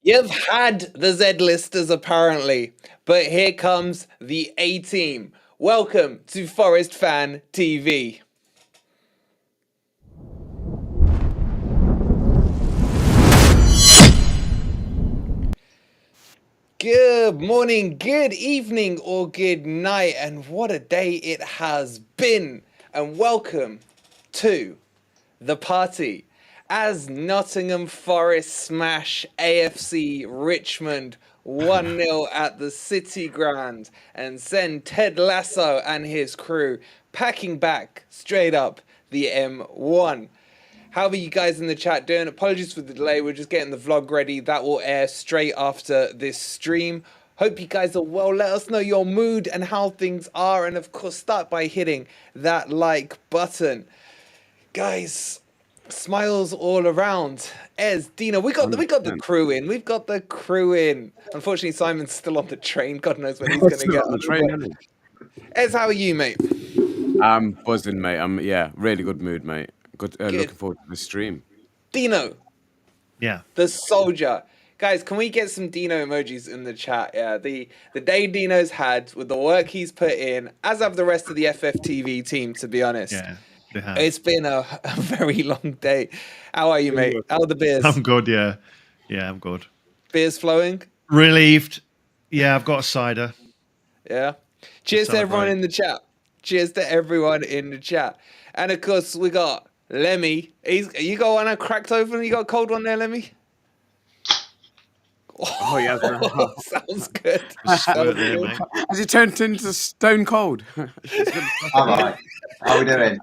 You've had the Z-listers apparently, but here comes the A-team. Welcome to Forest Fan TV. Good morning, good evening, or good night, and what a day it has been. And welcome to the party as Nottingham Forest smash AFC Richmond 1-0 at the City Ground and send Ted Lasso and his crew packing back straight up the M1. How are you guys in the chat doing? Apologies for the delay. We're just getting the vlog ready. That will air straight after this stream. Hope you guys are well. Let us know your mood and how things are. And of course, start by hitting that like button. Guys, smiles all around. Ez, Dino, we got the crew in. We've got the crew in. Unfortunately, Simon's still on the train. God knows when he's going to get on the train. Ez, how are you, mate? I'm buzzing, mate. Really good mood, mate. Good. Looking forward to the stream. Dino. Yeah. The soldier. Guys, can we get some Dino emojis in the chat? Yeah, the day Dino's had with the work he's put in, as have the rest of the FFTV team, to be honest. Yeah. It's been a very long day. How are you, mate? How are the beers? I'm good, yeah. Yeah, I'm good. Beers flowing? Relieved. Yeah, I've got a cider. Yeah. Cheers to everyone in the chat. Cheers to everyone in the chat. And of course, we got Lemmy. You got one cracked open? You got a cold one there, Lemmy? Oh yeah, sounds good. Has it turned into stone cold? All right. How are we doing?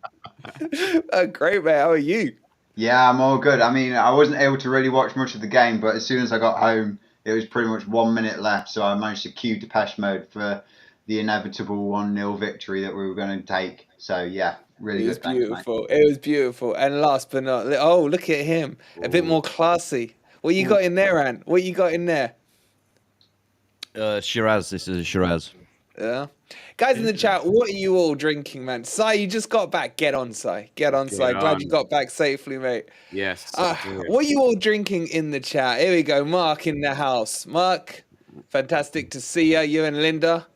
Great, mate. How are you? Yeah, I'm all good. I mean, I wasn't able to really watch much of the game, but as soon as I got home, it was pretty much 1 minute left, so I managed to cue Depeche Mode for the inevitable 1-0 victory that we were going to take. So yeah, really good. It was beautiful. It was beautiful. And last but not, oh, look at him, a bit more classy. What you got in there, Ant? What you got in there? Shiraz. This is Shiraz. Yeah. Guys in the chat, what are you all drinking, man? Sai, you just got back. Get on, Sai. Get on, Sai. Glad you got back safely, mate. Yes. What are you all drinking in the chat? Here we go. Mark in the house. Mark, fantastic to see you. You and Linda.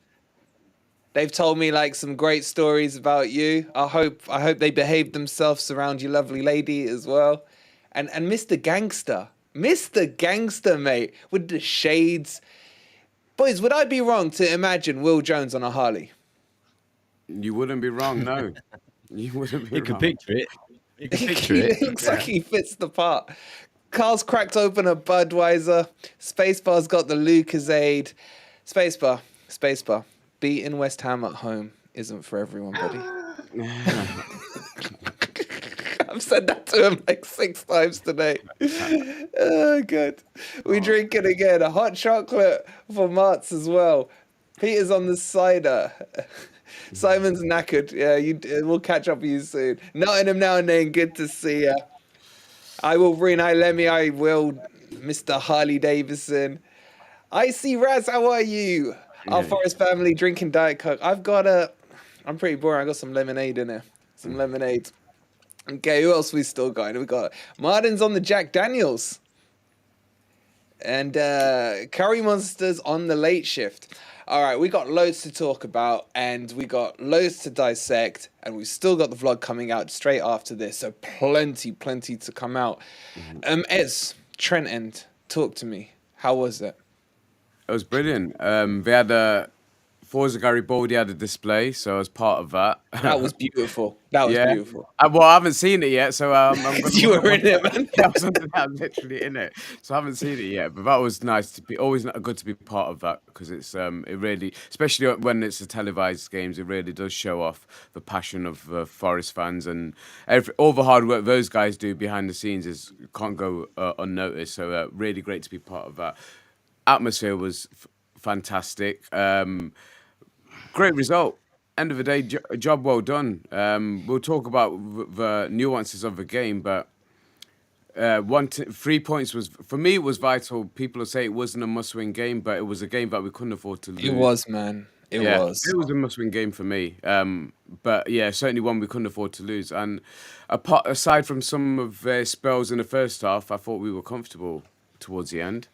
They've told me like some great stories about you. I hope they behaved themselves around your lovely lady as well. And Mr. Gangster. Mr. Gangster, mate, with the shades. Boys, would I be wrong to imagine Will Jones on a Harley? You wouldn't be wrong, no. You wouldn't be wrong. You can picture it. You can picture it. It looks like he fits the part. Carl's cracked open a Budweiser. Spacebar's got the Lucasade. Spacebar. Beating West Ham at home isn't for everyone, buddy. I've said that to him like 6 times today. Oh, good. We drinking again. A hot chocolate for Martz as well. Peter's on the cider. Simon's knackered. Yeah, we'll catch up with you soon. Nottingham now and then. Good to see you. I will bring Lemmy. I will, Mr. Harley Davidson. I see Raz. How are you? Our Forest family drinking Diet Coke. I'm pretty boring. I got some lemonade in there. Some lemonade. Okay, who else we still got? We got Martin's on the Jack Daniels. And Curry Monsters on the late shift. All right, we got loads to talk about and we got loads to dissect. And we've still got the vlog coming out straight after this. So plenty to come out. Ez, Trent End, talk to me. How was it? It was brilliant. We had a Forza Garibaldi had a display, so I was part of that. That was beautiful. That was beautiful. Well, I haven't seen it yet, so I'm gonna, you were in it, man. I'm literally in it, so I haven't seen it yet. But that was nice to be. Always good to be part of that because it's it really, especially when it's the televised games, it really does show off the passion of Forest fans and all the hard work those guys do behind the scenes can't go unnoticed. So really great to be part of that. Atmosphere was fantastic. Great result. End of the day, job well done. We'll talk about the nuances of the game, but 3 points was, for me, it was vital. People will say it wasn't a must-win game, but it was a game that we couldn't afford to lose. It was, man. It was. It was a must-win game for me. But yeah, certainly one we couldn't afford to lose. And aside from some of their spells in the first half, I thought we were comfortable towards the end.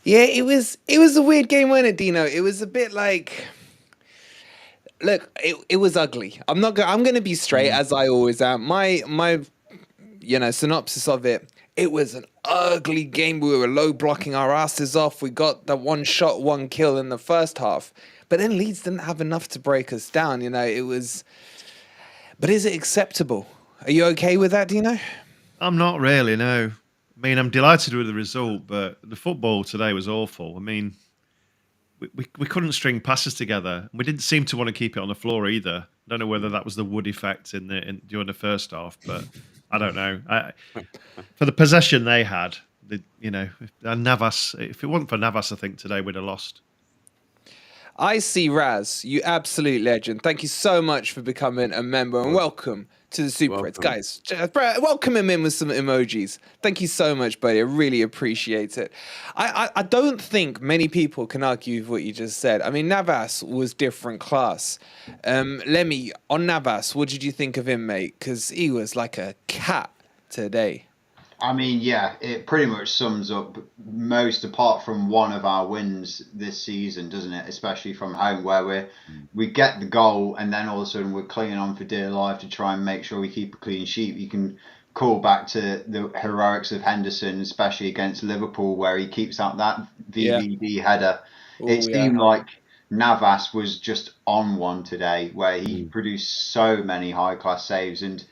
Yeah, it was a weird game, wasn't it, Dino? It was a bit like, look, it was ugly. I'm gonna be straight as I always am. My synopsis of it. It was an ugly game. We were low blocking our asses off. We got the one shot, one kill in the first half, but then Leeds didn't have enough to break us down. It was. But is it acceptable? Are you okay with that, Dino? I'm not really, no. I mean, I'm delighted with the result, but the football today was awful. I mean, we couldn't string passes together. We didn't seem to want to keep it on the floor either. I don't know whether that was the wood effect during the first half, but I don't know. For the possession they had, Navas, if it wasn't for Navas, I think today we'd have lost. I see Raz, you absolute legend. Thank you so much for becoming a member and welcome to the Super Reds. Guys, welcome him in with some emojis. Thank you so much, buddy. I really appreciate it. I don't think many people can argue with what you just said. I mean, Navas was different class. Lemmy, on Navas, what did you think of him, mate? Because he was like a cat today. I mean, yeah, it pretty much sums up most, apart from one of our wins this season, doesn't it? Especially from home, where we get the goal and then all of a sudden we're clinging on for dear life to try and make sure we keep a clean sheet. You can call back to the heroics of Henderson, especially against Liverpool, where he keeps out that VVD header. It seemed like Navas was just on one today, where he produced so many high-class saves, and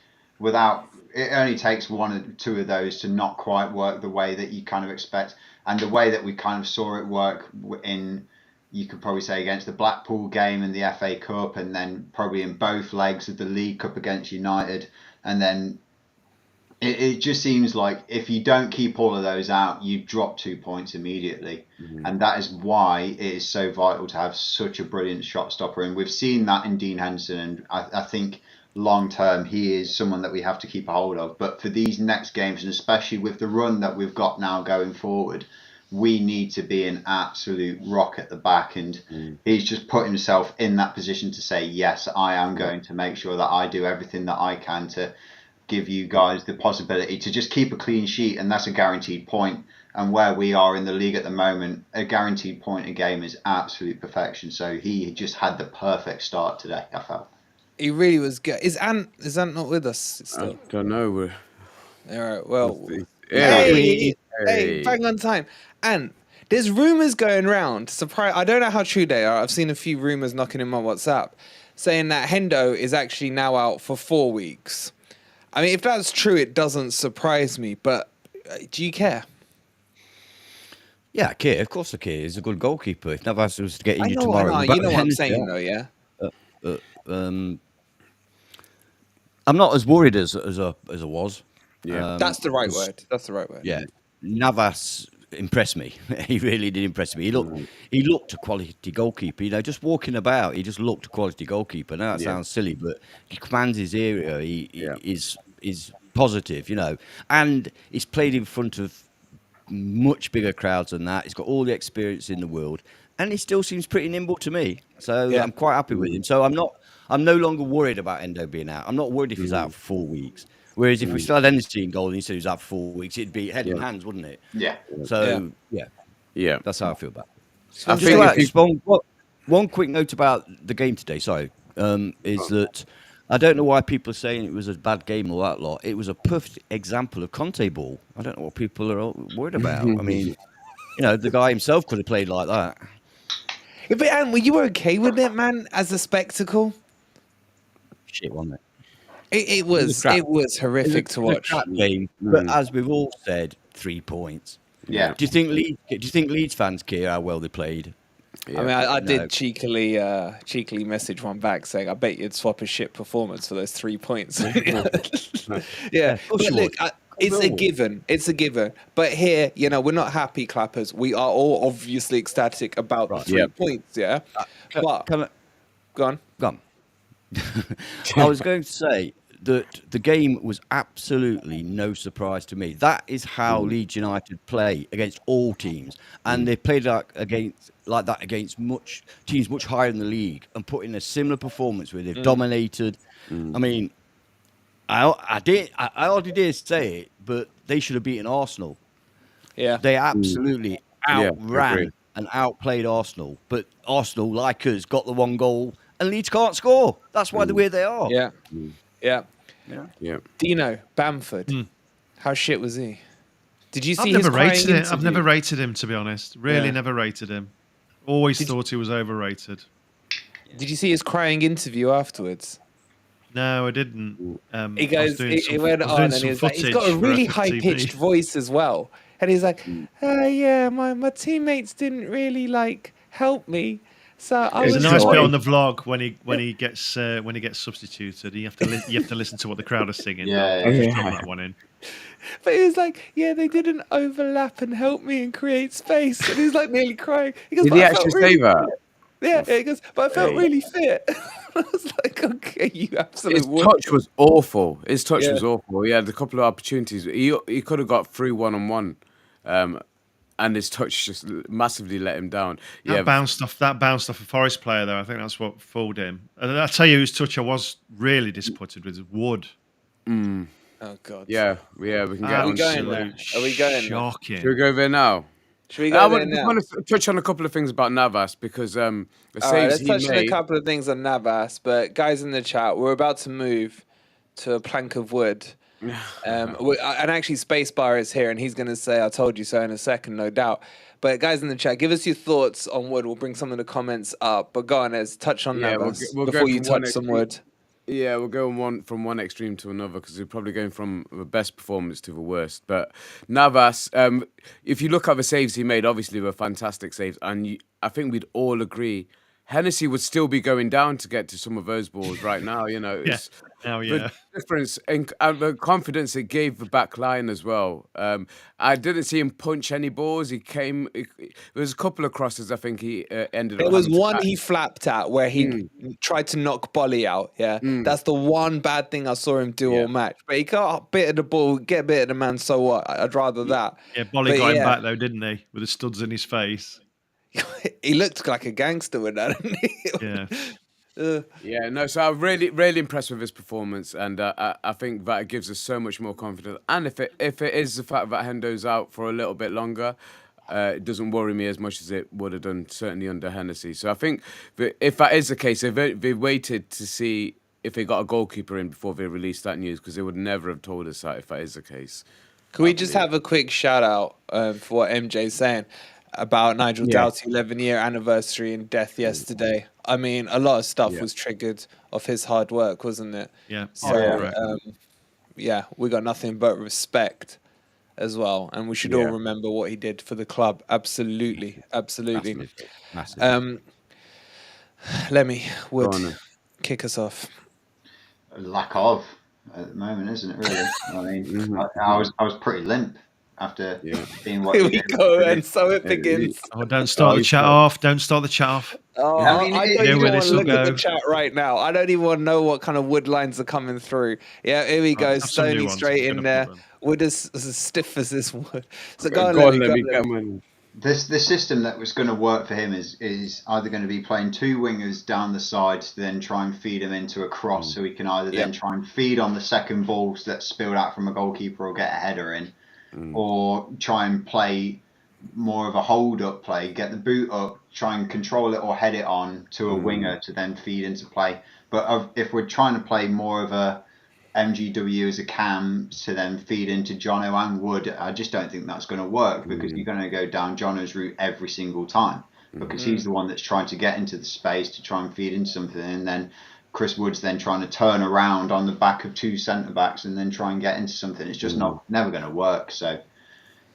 it only takes one or two of those to not quite work the way that you kind of expect. And the way that we kind of saw it work you could probably say, against the Blackpool game in the FA Cup, and then probably in both legs of the League Cup against United. And then it just seems like if you don't keep all of those out, you drop 2 points immediately. And that is why it is so vital to have such a brilliant shot stopper. And we've seen that in Dean Henderson, and I think long term he is someone that we have to keep a hold of. But for these next games, and especially with the run that we've got now going forward, we need to be an absolute rock at the back. And he's just put himself in that position to say, yes, I am going to make sure that I do everything that I can to give you guys the possibility to just keep a clean sheet, and that's a guaranteed point. And where we are in the league at the moment, a guaranteed point a game is absolute perfection. So he just had the perfect start today, I felt. He really was good. Is Ant not with us still? I don't know. All right. Well, Hey, bang on time. And there's rumors going around. Surprise! I don't know how true they are. I've seen a few rumors knocking in my WhatsApp saying that Hendo is actually now out for 4 weeks. I mean, if that's true, it doesn't surprise me. But do you care? Yeah, I care. Of course I care. He's a good goalkeeper. If Navas was to get injured tomorrow... You know what I'm saying, though, yeah? I'm not as worried as I was. Yeah, that's the right word. That's the right word. Yeah, Navas impressed me. He really did impress me. He looked a quality goalkeeper. Just walking about, he just looked a quality goalkeeper. Now that sounds silly, but he commands his area. He is positive, and he's played in front of much bigger crowds than that. He's got all the experience in the world, and he still seems pretty nimble to me. So I'm quite happy with him. So I'm no longer worried about Endo being out. I'm not worried if he's out for 4 weeks. Whereas if we still had Henderson in goal and he said he was out for 4 weeks, it'd be head and hands, wouldn't it? Yeah. So yeah, that's how I feel about it. I think one quick note about the game today. Sorry, is that I don't know why people are saying it was a bad game or that lot. It was a perfect example of Conte ball. I don't know what people are worried about. I mean, the guy himself could have played like that. Yeah, but Ant, were you okay with it, man, as a spectacle? Shit, wasn't it? It was horrific to watch. Game, but as we've all said, 3 points. Yeah. Do you think Leeds fans care how well they played? Yeah. I mean, I did cheekily message one back saying, "I bet you'd swap a shit performance for those 3 points." Yeah, but look, it's a given. It's a given. But here, we're not happy clappers. We are all obviously ecstatic about the 3 points. Yeah, but go on. I was going to say that the game was absolutely no surprise to me. That is how Leeds United play against all teams, and they played like that against teams much higher in the league and put in a similar performance where they've dominated. I mean, I hardly dare say it, but they should have beaten Arsenal. Yeah. They absolutely Yeah, I outran agree. and outplayed Arsenal. But Arsenal, like us, got the one goal, and Leeds can't score. That's why they're where they are. Yeah. Yeah. Yeah. Dino Bamford. Hmm. How shit was he? Did you I've see never his crying rated it. I've interview? never rated him, to be honest. Really, Yeah. never rated him. Always Did you- thought he was overrated. Did you see his crying interview afterwards? No, I didn't. He I was goes, doing he went I was on doing and some he was like, he's got footage a for really FFTV. high pitched voice as well. And he's like, yeah, my teammates didn't really like help me. So I There's was a nice bit joy. on the vlog when he gets substituted. You have to listen to what the crowd are singing. Yeah, I'll just yeah. drop that one in. But he was like, yeah, they didn't overlap and help me and create space. And he's like nearly crying. He goes, Did but he I felt actually really say that? fit. Yeah, he goes, but I felt Hey. really fit. I was like, okay, you absolute His wood. touch was awful. His touch Yeah. was awful. He had a couple of opportunities. He could have got through 1-on-1, and his touch just massively let him down. That Yeah, bounced off a Forest player, though. I think that's what fooled him. And I'll tell you whose touch I was really disappointed with: Wood. Oh, God. yeah. We can get Are we on. going there? Are we going there? Shocking. Should we go there now? Should we I go there just now? want to touch on a couple of things about Navas because the All right, saves let's he touch on a made. couple of things on Navas. But guys in the chat, we're about to move to a plank of wood. And actually, Spacebar is here, and he's going to say, I told you so in a second, no doubt. But guys in the chat, give us your thoughts on wood. We'll bring some of the comments up. But go on, let's touch on Yeah, Navas we'll go before you from one touch some extreme- wood. Yeah, we're going from one extreme to another because we're probably going from the best performance to the worst. But Navas, if you look at the saves he made, obviously were fantastic saves, and I think we'd all agree Hennessy would still be going down to get to some of those balls right now. You know, Yeah. it's Oh, yeah. the difference and the confidence it gave the back line as well. I didn't see him punch any balls. There was a couple of crosses. I think he ended up. There was having to one catch. he flapped at where he tried to knock Bolly out. Yeah, that's the one bad thing I saw him do all match. But he got a bit of the ball, get a bit of the man. So what? I'd rather that. Yeah, Bolly But got him yeah. back, though, didn't he? With the studs in his face. He looked like a gangster with that. Didn't he? Yeah. Yeah, no. So I'm really impressed with his performance, and I think that it gives us so much more confidence. And if it is the fact that Hendo's out for a little bit longer, it doesn't worry me as much as it would have done certainly under Hennessy. So I think that if that is the case, they waited to see if they got a goalkeeper in before they released that news, because they would never have told us that if that is the case. Can we just have a quick shout out for what MJ's saying about Nigel Doughty's 11-year anniversary and death yesterday? I mean, a lot of stuff was triggered off his hard work, wasn't it? Yeah. So, we got nothing but respect as well. And we should all remember what he did for the club. Absolutely. Absolutely. Massive. Lemmy, Wood, Go on then. kick us off. Lack of at the moment, isn't it? Really. I mean, I was pretty limp after being what Here you we did. go, and so it begins. Oh, don't start the chat off. Don't start the chat off. Oh, I I mean, don't you even know where want this to will look at the go. chat right now. I don't even want to know what kind of wood lines are coming through. Yeah, here we go. have some new Stony ones. straight I'm in gonna there. put them. Wood is as stiff as this wood. So go on, Go on, Lemmy, let me go get on, Lemmy. one. This system that was going to work for him is either going to be playing two wingers down the side to then try and feed him into a cross, so he can either then try and feed on the second balls that spilled out from a goalkeeper or get a header in, or try and play more of a hold-up play, get the boot up, try and control it or head it on to a winger to then feed into play. But if we're trying to play more of a MGW as a cam to then feed into Jono and Wood, I just don't think that's going to work, because you're going to go down Jono's route every single time, because he's the one that's trying to get into the space to try and feed into something, and then Chris Wood's then trying to turn around on the back of two centre-backs and then try and get into something. It's just never going to work. So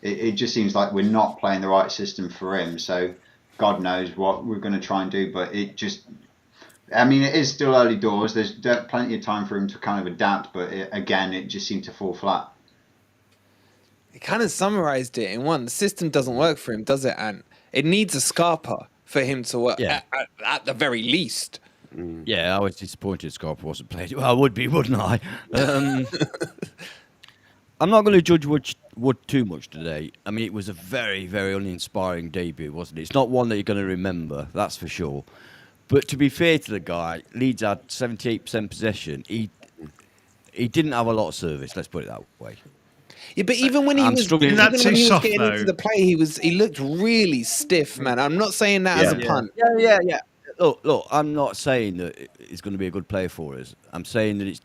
it just seems like we're not playing the right system for him. So God knows what we're going to try and do, but it just... I mean, it is still early doors. There's plenty of time for him to kind of adapt, but it just seemed to fall flat. He kind of summarized it in one. The system doesn't work for him, does it, Ant? It needs a Scarpa for him to work, at the very least. Yeah, I was disappointed Scarpa wasn't played. Well, I would be, wouldn't I? I'm not going to judge Wood too much today. I mean, it was a very, very uninspiring debut, wasn't it? It's not one that you're going to remember, that's for sure. But to be fair to the guy, Leeds had 78% possession. He didn't have a lot of service, let's put it that way. Yeah, but even when he I'm was struggling. Isn't that even too when he was soft, getting into though? the play, he looked really stiff, man. I'm not saying that as a Yeah. punt. Yeah. Look, I'm not saying that he's going to be a good player for us. I'm saying that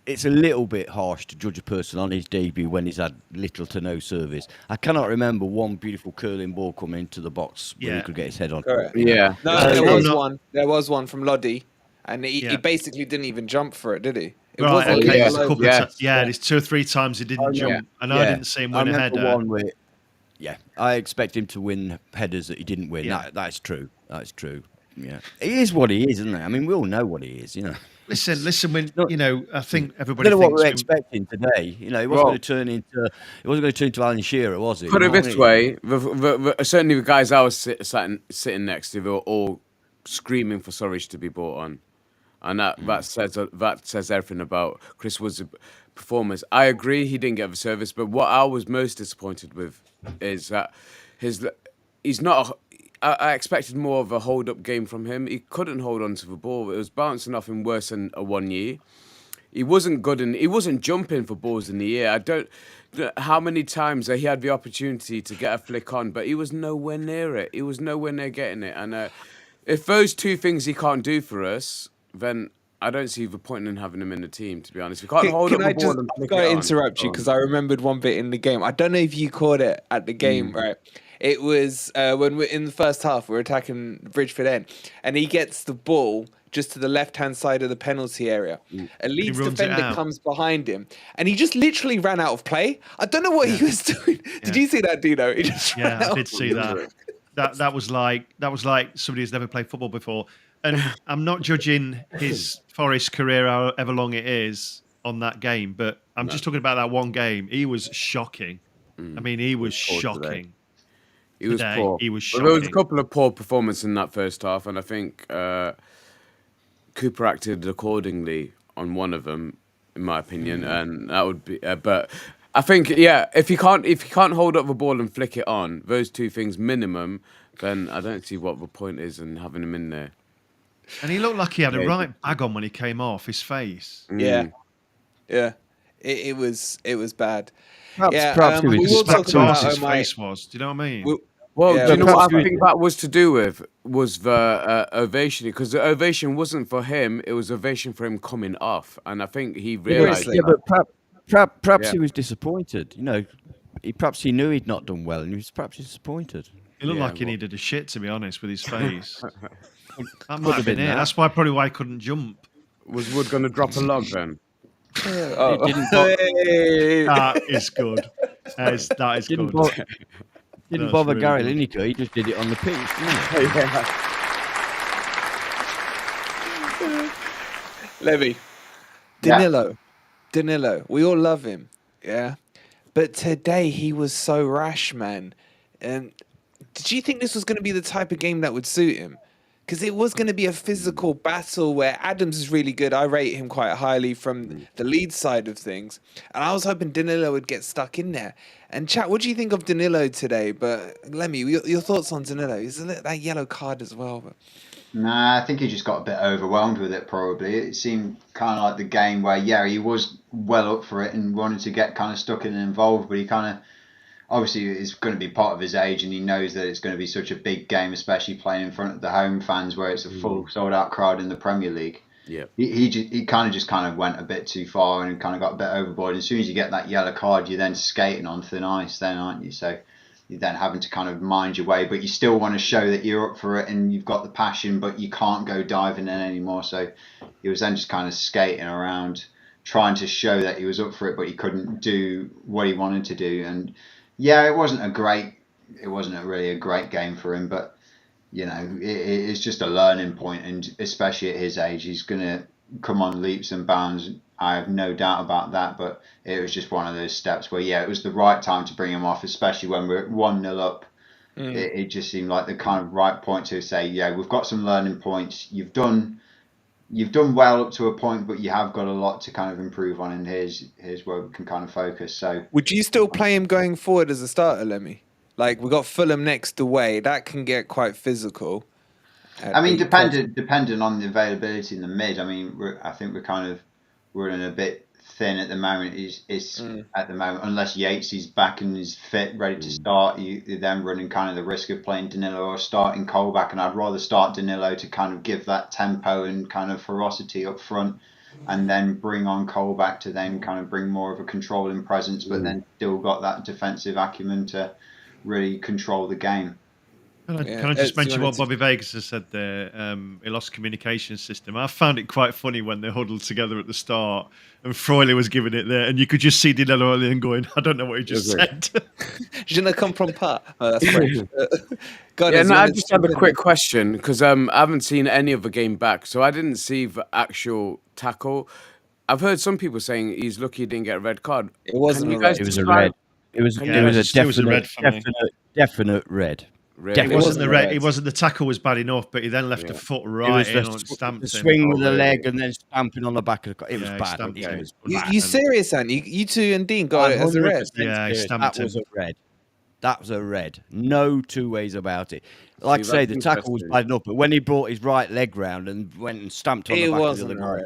it's a little bit harsh to judge a person on his debut when he's had little to no service. I cannot remember one beautiful curling ball coming into the box where he Yeah. could get his head on. Correct. Yeah. No, So there I'm was not- one. There was one from Loddy, and he Yeah. basically didn't even jump for it, did he? It Right, wasn't okay, yeah. there's a couple Yes. of times. Yeah, there's 2 or 3 times he didn't jump, and I didn't see him I win a remember header. one where, I expect him to win headers that he didn't win. Yeah. That's true. That's true. Yeah, he is what he is, isn't it? I mean, we all know what he is. Listen, when No, I think I everybody don't know what thinks we're expecting today. He wasn't Well- going to turn into Alan Shearer, was it? Put You it know what I this mean? way, certainly the guys I was sitting next to, they were all screaming for Surridge to be brought on, and that says everything about Chris Wood's performance. I agree he didn't get the service, but what I was most disappointed with is that he's not. I expected more of a hold-up game from him. He couldn't hold on to the ball. It was bouncing off him worse than a 1 year. He wasn't good, and he wasn't jumping for balls in the air. I don't how many times he had the opportunity to get a flick on, but he was nowhere near it. He was nowhere near getting it. And if those two things he can't do for us, then I don't see the point in having him in the team. To be honest, we can't hold up Can the I ball just and flick gotta it on. interrupt you because I remembered one bit in the game. I don't know if you caught it at the game, right? It was when we're in the first half, we're attacking Bridgeford End, and he gets the ball just to the left-hand side of the penalty area. A Leeds runs it defender out. comes behind him, and he just literally ran out of play. I don't know what he was doing. Did you see that, Dino? He just ran Yeah, I out. did see that. That was like somebody who's never played football before. And I'm not judging his Forest career, however long it is, on that game, but I'm just talking about that one game. He was shocking. I mean, he was poor today. shocking. He was Today, poor. he was But there was a shocking. couple of poor performances in that first half, and I think Cooper acted accordingly on one of them, in my opinion, and that would be. But I think, if you can't hold up the ball and flick it on, those two things minimum, then I don't see what the point is in having him in there. And he looked like he had a Yeah. right bag on when he came off his face. Yeah. It was bad. Perhaps he was we will talk Back about his Oh My. face was. Do you know what I mean? Well, Yeah, do you know but what I perhaps- think that was to do with? Was the ovation, because the ovation wasn't for him, it was ovation for him coming off. And I think he realised Seriously. Yeah, that. but perhaps Yeah. he was disappointed. Perhaps he knew he'd not done well, and he was perhaps disappointed. He looked Yeah, like he well- needed a shit, to be honest, with his face. That Could might have have been been it. that. That's probably why he couldn't jump. Was Wood going to drop a log then? Oh. didn't- Hey. That is good. That is Didn't, good. bo- didn't That's bother really Gary good. Lineker. He just did it on the pitch, didn't he? Levy. Yeah. Danilo. We all love him. Yeah. But today he was so rash, man. And did you think this was going to be the type of game that would suit him? Because it was going to be a physical battle where Adams is really good. I rate him quite highly from the lead side of things. And I was hoping Danilo would get stuck in there. And chat, what do you think of Danilo today? But Lemmy, your thoughts on Danilo? Is that yellow card as well? But Nah, I think he just got a bit overwhelmed with it, probably. It seemed kind of like the game where, he was well up for it and wanted to get kind of stuck in and involved, but he kind of, obviously, it's going to be part of his age and he knows that it's going to be such a big game, especially playing in front of the home fans where it's a full sold-out crowd in the Premier League. Yeah. He kind of went a bit too far and kind of got a bit overboard. As soon as you get that yellow card, you're then skating on thin ice then, aren't you? So you're then having to kind of mind your way, but you still want to show that you're up for it and you've got the passion, but you can't go diving in anymore. So he was then just kind of skating around, trying to show that he was up for it, but he couldn't do what he wanted to do. And it wasn't really a great game for him, but it's just a learning point, and especially at his age, he's going to come on leaps and bounds. I have no doubt about that, but it was just one of those steps where, it was the right time to bring him off, especially when we're 1-0 up. It just seemed like the kind of right point to say, we've got some learning points. You've done well up to a point, but you have got a lot to kind of improve on, and here's where we can kind of focus. So, would you still play him going forward as a starter, Lemmy? Like, we got Fulham next away. That can get quite physical. I mean, depending on the availability in the mid. I mean, I think we're in a bit thin at the moment. Is at the moment, unless Yates is back and is fit, ready to start, you're then running kind of the risk of playing Danilo or starting Colback. And I'd rather start Danilo to kind of give that tempo and kind of ferocity up front, and then bring on Colback to then kind of bring more of a controlling presence, but then still got that defensive acumen to really control the game. Can I just mention what Bobby Vegas has said there? He lost communication system. I found it quite funny when they huddled together at the start and Froyley was giving it there, and you could just see Danilo and going, I don't know what he just said. Je ne comprends pas. Oh, that's French. God, Yeah, no, I just had a quick question because I haven't seen any of the game back, so I didn't see the actual tackle. I've heard some people saying he's lucky he didn't get a red card. It wasn't Can a you guys red. It was a describe- red. It was Yeah, a it was a red for me. definite red. Really? It wasn't the red. red. It wasn't the tackle was bad enough, but he then left a foot It right was in the, on stamped the him. swing with the leg and then stamping on the back of the. It was Yeah, he bad. stamped him. It was You bad. serious, Andy? You two and Dean got it as a red. 100% Yeah, he serious. stamped That was him. a red. That was a red. No two ways about it. Like See, I say, that's the tackle was interesting. bad enough, but when he brought his right leg round and went and stamped on the It back of the wasn't other a guy.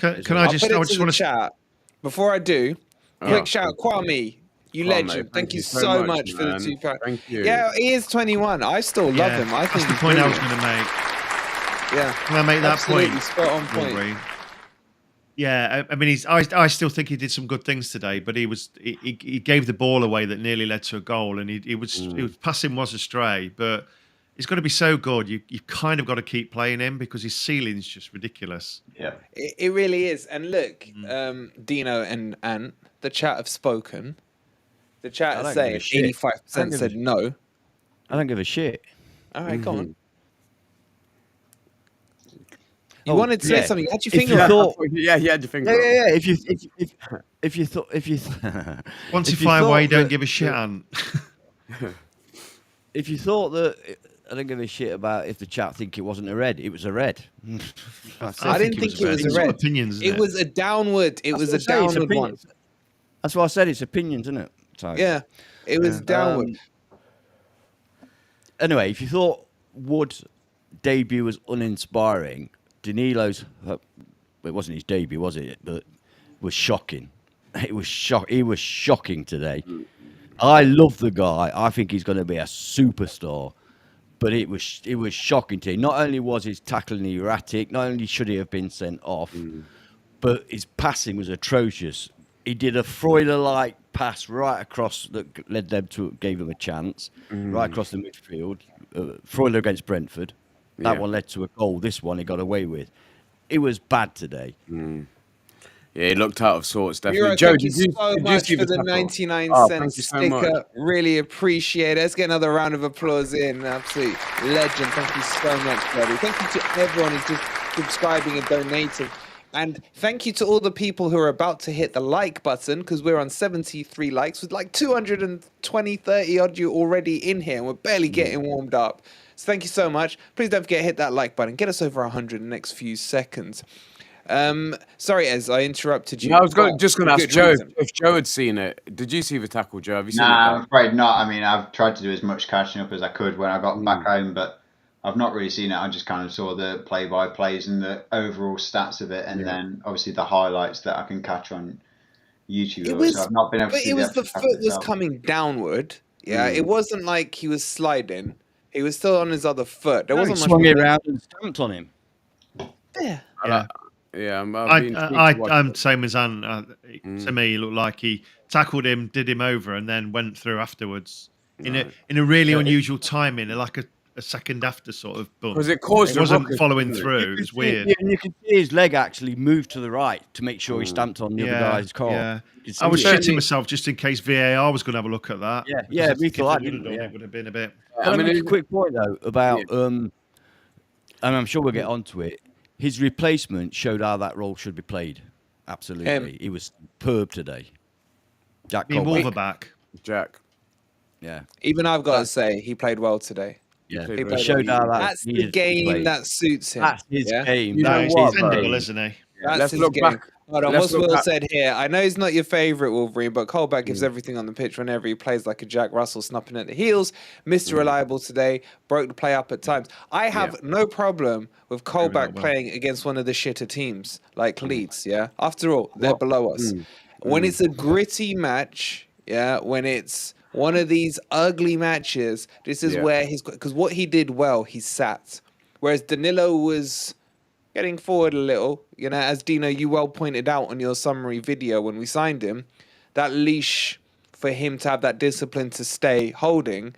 red. Can I I'll just? put I it just to want the to. chat. Before I do, quick shout, Kwame. You Kwame, legend. Thank you so much for the man. £2. Thank you. Yeah, he is 21. I still love Yeah, him. I think that's the he's point I was brilliant. going to make. Yeah. Can I make that Absolutely, point? spot on point. Aubrey? Yeah, I mean, I still think he did some good things today, but he gave the ball away that nearly led to a goal, and he was passing was astray, but he's got to be so good. You've kind of got to keep playing him because his ceiling's just ridiculous. Yeah. It really is. And look, Dino and Ant, the chat have spoken. The chat I is don't saying give a shit. 85% said no. I don't give a shit. All right, go on. You Oh, wanted to say yeah. something. You had your If finger you up. thought- Yeah, he had your finger. Yeah, up. yeah. If you thought Once you if you find why you thought don't that- give a shit, Ant. if you thought that I don't give a shit about if the chat think it wasn't a red, it was a red. I didn't think it was a It's red. opinions, isn't It was a downward. It was a downward one. That's why I said it's opinions, isn't it? So, Yeah, it was downward. Anyway, if you thought Wood's debut was uninspiring, Danilo's it wasn't his debut, was it? But was shocking. It was He was shocking today. I love the guy. I think he's going to be a superstar. But it was shocking to him. Not only was his tackling erratic, not only should he have been sent off, but his passing was atrocious. He did a Freuler-like pass right across that gave him a chance, right across the midfield. Freuler against Brentford. That one led to a goal. This one he got away with. It was bad today. Yeah, he looked out of sorts, definitely. Hero, Joe, thank you did you so did you much see for the tackle? 99 Oh, cent thank you so sticker. much. Really appreciate it. Let's get another round of applause in. Absolute legend. Thank you so much, buddy. Thank you to everyone who's just subscribing and donating. And thank you to all the people who are about to hit the like button, because we're on 73 likes with like 220, 30 odd you already in here, and we're barely getting warmed up. So thank you so much. Please don't forget to hit that like button. Get us over 100 in the next few seconds. Sorry, Ez, I interrupted you. No, I was just going to ask Good Joe reason. if Joe had seen it. Did you see the tackle, Joe? Have you seen Nah, it? I'm afraid not. I mean, I've tried to do as much catching up as I could when I got back home, but I've not really seen it. I just kind of saw the play-by-plays and the overall stats of it, and then obviously the highlights that I can catch on YouTube. It was, so I've not been able to but see it was the actual tackle foot was itself. coming downward. Yeah, it wasn't like he was sliding. He was still on his other foot. There He wasn't much. swung it momentum. around and stamped on him. Yeah. Yeah. Yeah, I've been intrigued to watch I'm it. same as Ant. To me, it looked like he tackled him, did him over, and then went through afterwards in a really unusual timing, like a second after sort of. Boom. Because it caused It a wasn't ruckus, following didn't it? through. It was weird. Yeah, and you could see his leg actually move to the right to make sure he stamped on the other guy's car. Yeah. You could I was see it. shitting myself just in case VAR was going to have a look at that. Yeah, Because yeah, I we think if thought they that, would have didn't we? done, it would have been a bit. Can I make a it- quick point though about and I'm sure we'll get onto it. His replacement showed how that role should be played. Absolutely, he was superb today. Jack Being Colback. Wolverback. Jack. Yeah, Even I've got to say, he played well today. yeah. played He well. showed how that That's the needed to be game played. that suits him. That's his yeah? game. You know That's what, his Dependable, game. isn't he? That's Let's his look game. back. Hold on, let's what's look Will at said here? I know he's not your favourite Wolverine, but Colback gives everything on the pitch whenever he plays like a Jack Russell snapping at the heels. Mr. Reliable today, broke the play up at times. I have no problem with Agree with Colback that, Will. playing against one of the shitter teams like Leeds, yeah? After all, they're below us. Mm. When it's a gritty match, yeah, when it's one of these ugly matches, this is Yeah. where he's... Because what he did well, he sat. Whereas Danilo was... getting forward a little, you know, as Dino, you well pointed out on your summary video when we signed him, that leash for him to have that discipline to stay holding,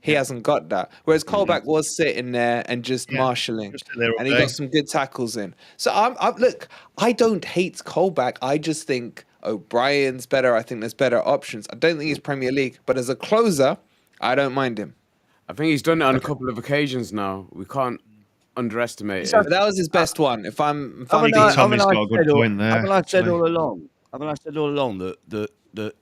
he hasn't got that. Whereas Colback was sitting there and just Yeah, marshalling, just there all and he day. got some good tackles in. So look, I don't hate Colback. I just think O'Brien's better. I think there's better options. I don't think he's Premier League, but as a closer, I don't mind him. I think he's done it on a couple of occasions now. We can't underestimate But it. that was his best one. If I'm Tommy's being got a good point there. Haven't I said actually. all along that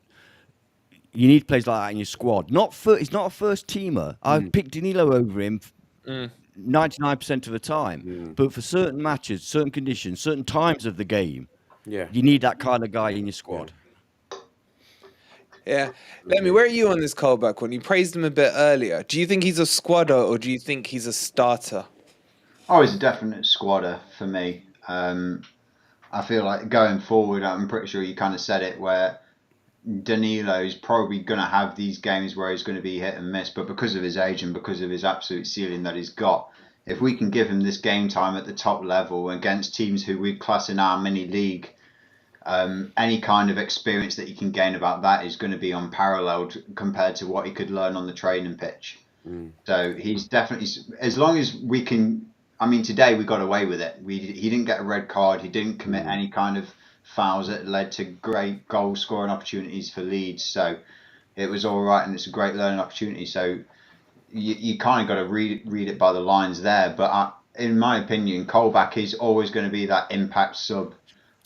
you need players like that in your squad? He's not a first teamer. I've picked Danilo over him 99% of the time. But for certain matches, certain conditions, certain times of the game, Yeah. you need that kind of guy in your squad. Yeah. Lemmy, where are you on this Colback one? You praised him a bit earlier. Do you think he's a squadder or do you think he's a starter? Oh, he's a definite squadder for me. I feel like going forward, I'm pretty sure you kind of said it, where Danilo's probably going to have these games where he's going to be hit and miss, but because of his age and because of his absolute ceiling that he's got, if we can give him this game time at the top level against teams who we class in our mini league, any kind of experience that he can gain about that is going to be unparalleled compared to what he could learn on the training pitch. So he's definitely, as long as we can, I mean, today we got away with it. He didn't get a red card. He didn't commit any kind of fouls that led to great goal scoring opportunities for Leeds. So it was all right, and it's a great learning opportunity. So you kind of got to read it by the lines there. But in my opinion, Colback is always going to be that impact sub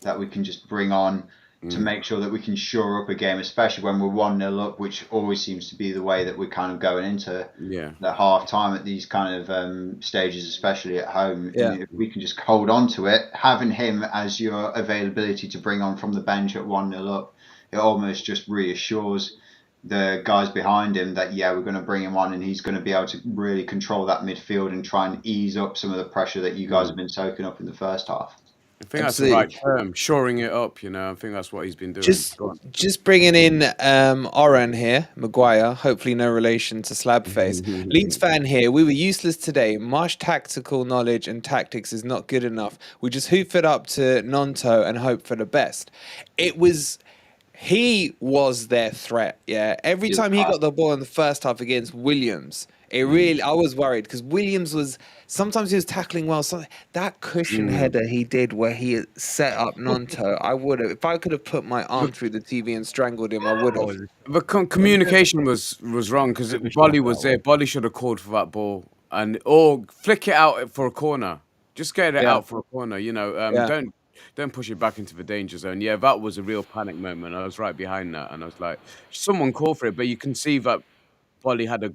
that we can just bring on to make sure that we can shore up a game, especially when we're 1-0 up, which always seems to be the way that we're kind of going into the half time at these kind of stages, especially at home. Yeah. And if we can just hold on to it, having him as your availability to bring on from the bench at 1-0 up, it almost just reassures the guys behind him that, we're going to bring him on and he's going to be able to really control that midfield and try and ease up some of the pressure that you guys have been soaking up in the first half. I think that's the right term, shoring it up, you know. I think that's what he's been doing. Just bringing in Oren here, Maguire, hopefully no relation to Slabface. Leeds fan here, we were useless today. Marsh tactical knowledge and tactics is not good enough. We just hoof it up to Nonto and hope for the best. He was their threat, Every time he got the ball in the first half against Williams, I was worried because Williams sometimes he was tackling well. That cushion header he did where he set up Nonto, I would have, if I could have put my arm through the TV and strangled him, I would have. But communication was wrong because Bolly was there. Bolly should have called for that ball or flick it out for a corner. Just get it out for a corner, you know. Don't push it back into the danger zone. Yeah, that was a real panic moment. I was right behind that, and I was like, someone called for it, but you can see that Bolly had a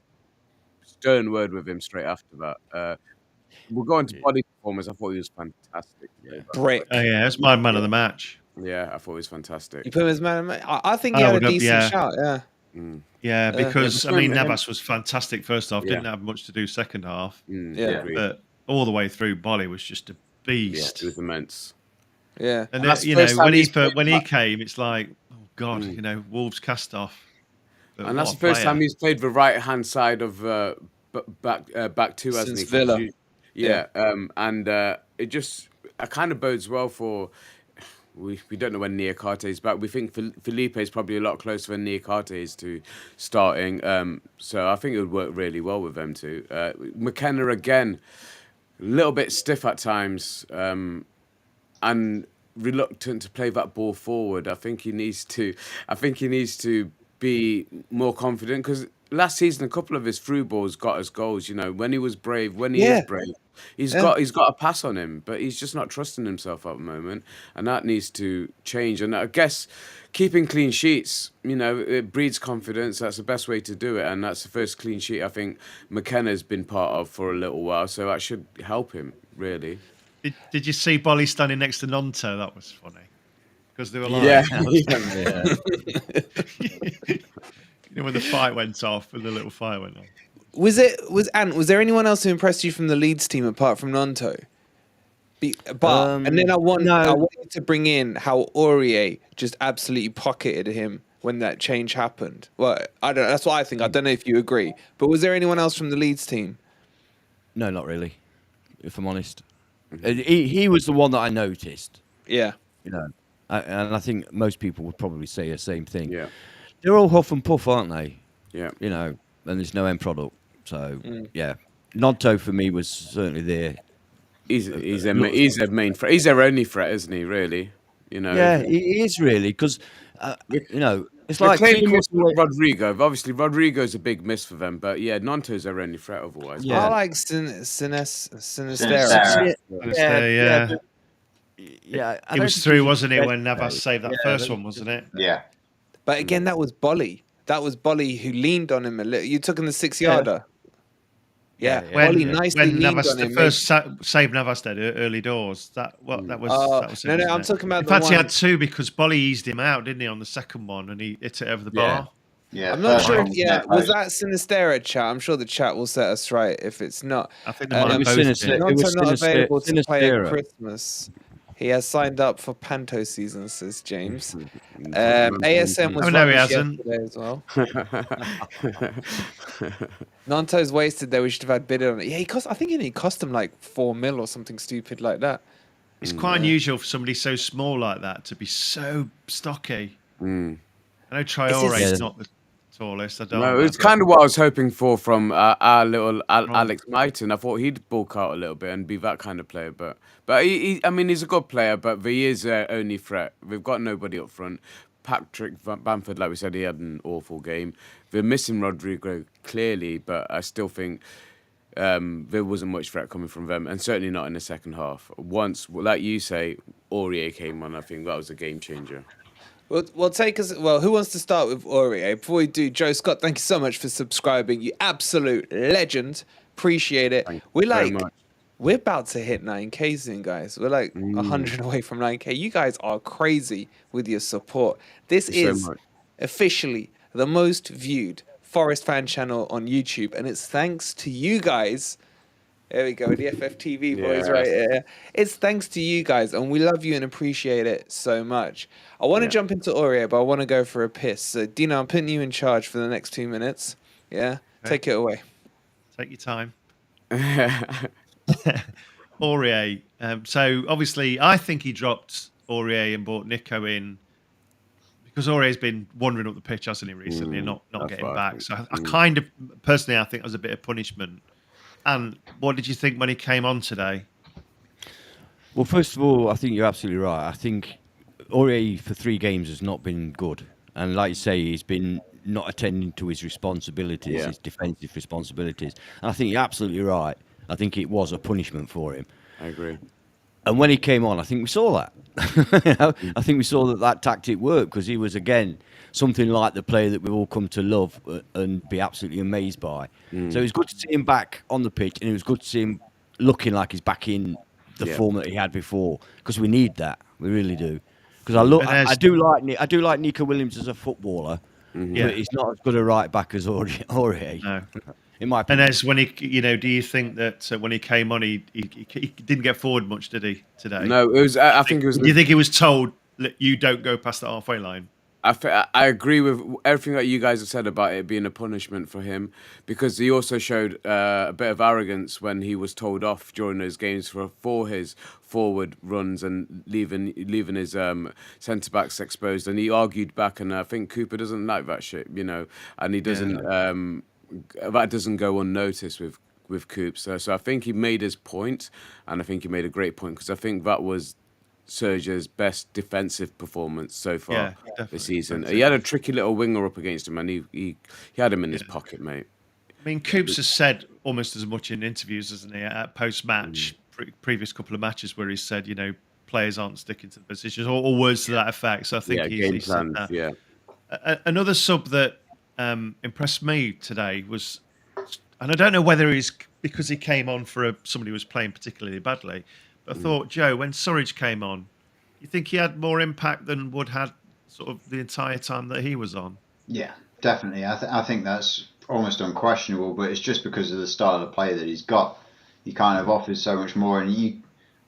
stern word with him straight after that. We'll go into Bolly's performance. I thought he was fantastic. Brick. Oh yeah, it's my man of the match. Yeah, I thought he was fantastic. You put him as man of the match? I think he had a decent shout, Yeah, because Navas was fantastic first half. Didn't have much to do second half. But all the way through, Bolly was just a beast. Yeah, it was immense. Yeah, and when he came, it's like, oh god, Wolves cast off. But and that's the first time he's played the right hand side of back two, hasn't he? Villa. It just kind of bodes well for. We don't know when Niakate is back. We think Felipe is probably a lot closer than Niakate is to starting. So I think it would work really well with them too. McKenna again, a little bit stiff at times, and reluctant to play that ball forward. I think he needs to be more confident because last season a couple of his through balls got us goals. You know, when he was brave, is brave. He's got a pass on him, but he's just not trusting himself at the moment, and that needs to change. And I guess keeping clean sheets, it breeds confidence. That's the best way to do it, and that's the first clean sheet I think McKenna's been part of for a little while, so that should help him really. Did you see Bolly standing next to Nonto? That was funny. because they were Yeah. like, Yeah. when the fight went off, when the little fight went off. Was there anyone else who impressed you from the Leeds team apart from Nanto? And then I want No. you to bring in how Aurier just absolutely pocketed him when that change happened. Well, I don't. That's what I think. I don't know if you agree. But was there anyone else from the Leeds team? No, not really. If I'm honest, he was the one that I noticed. Yeah. You know, and I think most people would probably say the same thing. Yeah. They're all huff and puff, aren't they? Yeah. You know, and there's no end product. So yeah, Nonto for me was certainly there. He's their main threat. He's their only threat, isn't he? Really, you know. Yeah, he is really because you know it's They're like clearly missing Rodrigo. Obviously, Rodrigo's a big miss for them, but yeah, Nanto's their only threat otherwise. Yeah. I like Sinistera. Yeah, He was through, wasn't he, when Navas saved that first one, wasn't it? Yeah. But again, that was Bolly. That was Bolly who leaned on him a little. You took him the 6-yarder. Yeah, Bolly nicely when leaned Navas, on him. the first save Navas did early doors. That was it, No, wasn't I'm it? talking about In the fact, he one. had two because Bolly eased him out, didn't he, on the second one, and he hit it over the bar. Yeah. I'm not first sure. one If, was yeah, net was post. that Sinistera chat? I'm sure the chat will set us right if it's not. I think they might have was both Sinister. been. It was Nanto not available to play at Sinistera. Christmas. He has signed up for Panto season, says James. ASM was Oh, no, he rubbish hasn't. yesterday as well. Nanto's wasted there. We should have had bid on it. Yeah, I think it cost him like 4 mil or something stupid like that. It's quite unusual for somebody so small like that to be so stocky. I know Traore is not the tallest. I don't No, know. it's kind of what I was hoping for from our little Alex Mighton. I thought he'd bulk out a little bit and be that kind of player, but I mean, he's a good player, but he is their only threat. We've got nobody up front. Patrick Bamford, like we said, he had an awful game. We're missing Rodrigo clearly, but I still think there wasn't much threat coming from them, and certainly not in the second half. Once, like you say, Aurier came on, I think that was a game changer. Well, take us. Well, who wants to start with Aurier? Before we do, Joe Scott, thank you so much for subscribing. You absolute legend. Appreciate it. We're about to hit 9K soon, guys. We're like 100 away from 9K. You guys are crazy with your support. This is officially the most viewed Forest fan channel on YouTube, and it's thanks to you guys. There we go, the FFTV boys right here. It's thanks to you guys, and we love you and appreciate it so much. I want to jump into Aurier, but I want to go for a piss. So, Dino, I'm putting you in charge for the next 2 minutes. Yeah? Okay. Take it away. Take your time. Aurier. So, obviously, I think he dropped Aurier and brought Nico in because Aurier's been wandering up the pitch, hasn't he, recently, and not getting back. So, I kind of, personally, I think it was a bit of punishment. And what did you think when he came on today? Well, first of all, I think you're absolutely right. I think Aurier for 3 games has not been good. And like you say, he's been not attending to his responsibilities, his defensive responsibilities. And I think you're absolutely right. I think it was a punishment for him. I agree. And when he came on, I think we saw that. I think we saw that tactic worked because he was, again, something like the player that we've all come to love and be absolutely amazed by. So it was good to see him back on the pitch, and it was good to see him looking like he's back in the form that he had before, because we need that. We really do. Because I do like Nico Williams as a footballer, but he's not as good a right back as Aurier. No. In my opinion. And as when he, do you think that when he came on, he didn't get forward much, did he, today? No, it was. I think it was. Do you think he was told that you don't go past the halfway line? I agree with everything that you guys have said about it being a punishment for him, because he also showed a bit of arrogance when he was told off during those games for his forward runs and leaving his centre backs exposed, and he argued back, and I think Cooper doesn't like that shit, and he doesn't that doesn't go unnoticed with Coop. So I think he made his point, and I think he made a great point, because I think that was Sergio's best defensive performance so far this season. He had a tricky little winger up against him, and he had him in his pocket, mate. I mean, Coops has said almost as much in interviews, hasn't he, at post-match, previous couple of matches, where he said, players aren't sticking to the positions, or words to that effect. So I think he's said that. Another sub that impressed me today was, and I don't know whether he's because he came on for somebody who was playing particularly badly, but I thought, Joe, when Surridge came on, You think he had more impact than Wood had sort of the entire time that he was on? Yeah, definitely. I think that's almost unquestionable, but it's just because of the style of play that he's got. He kind of offers so much more, and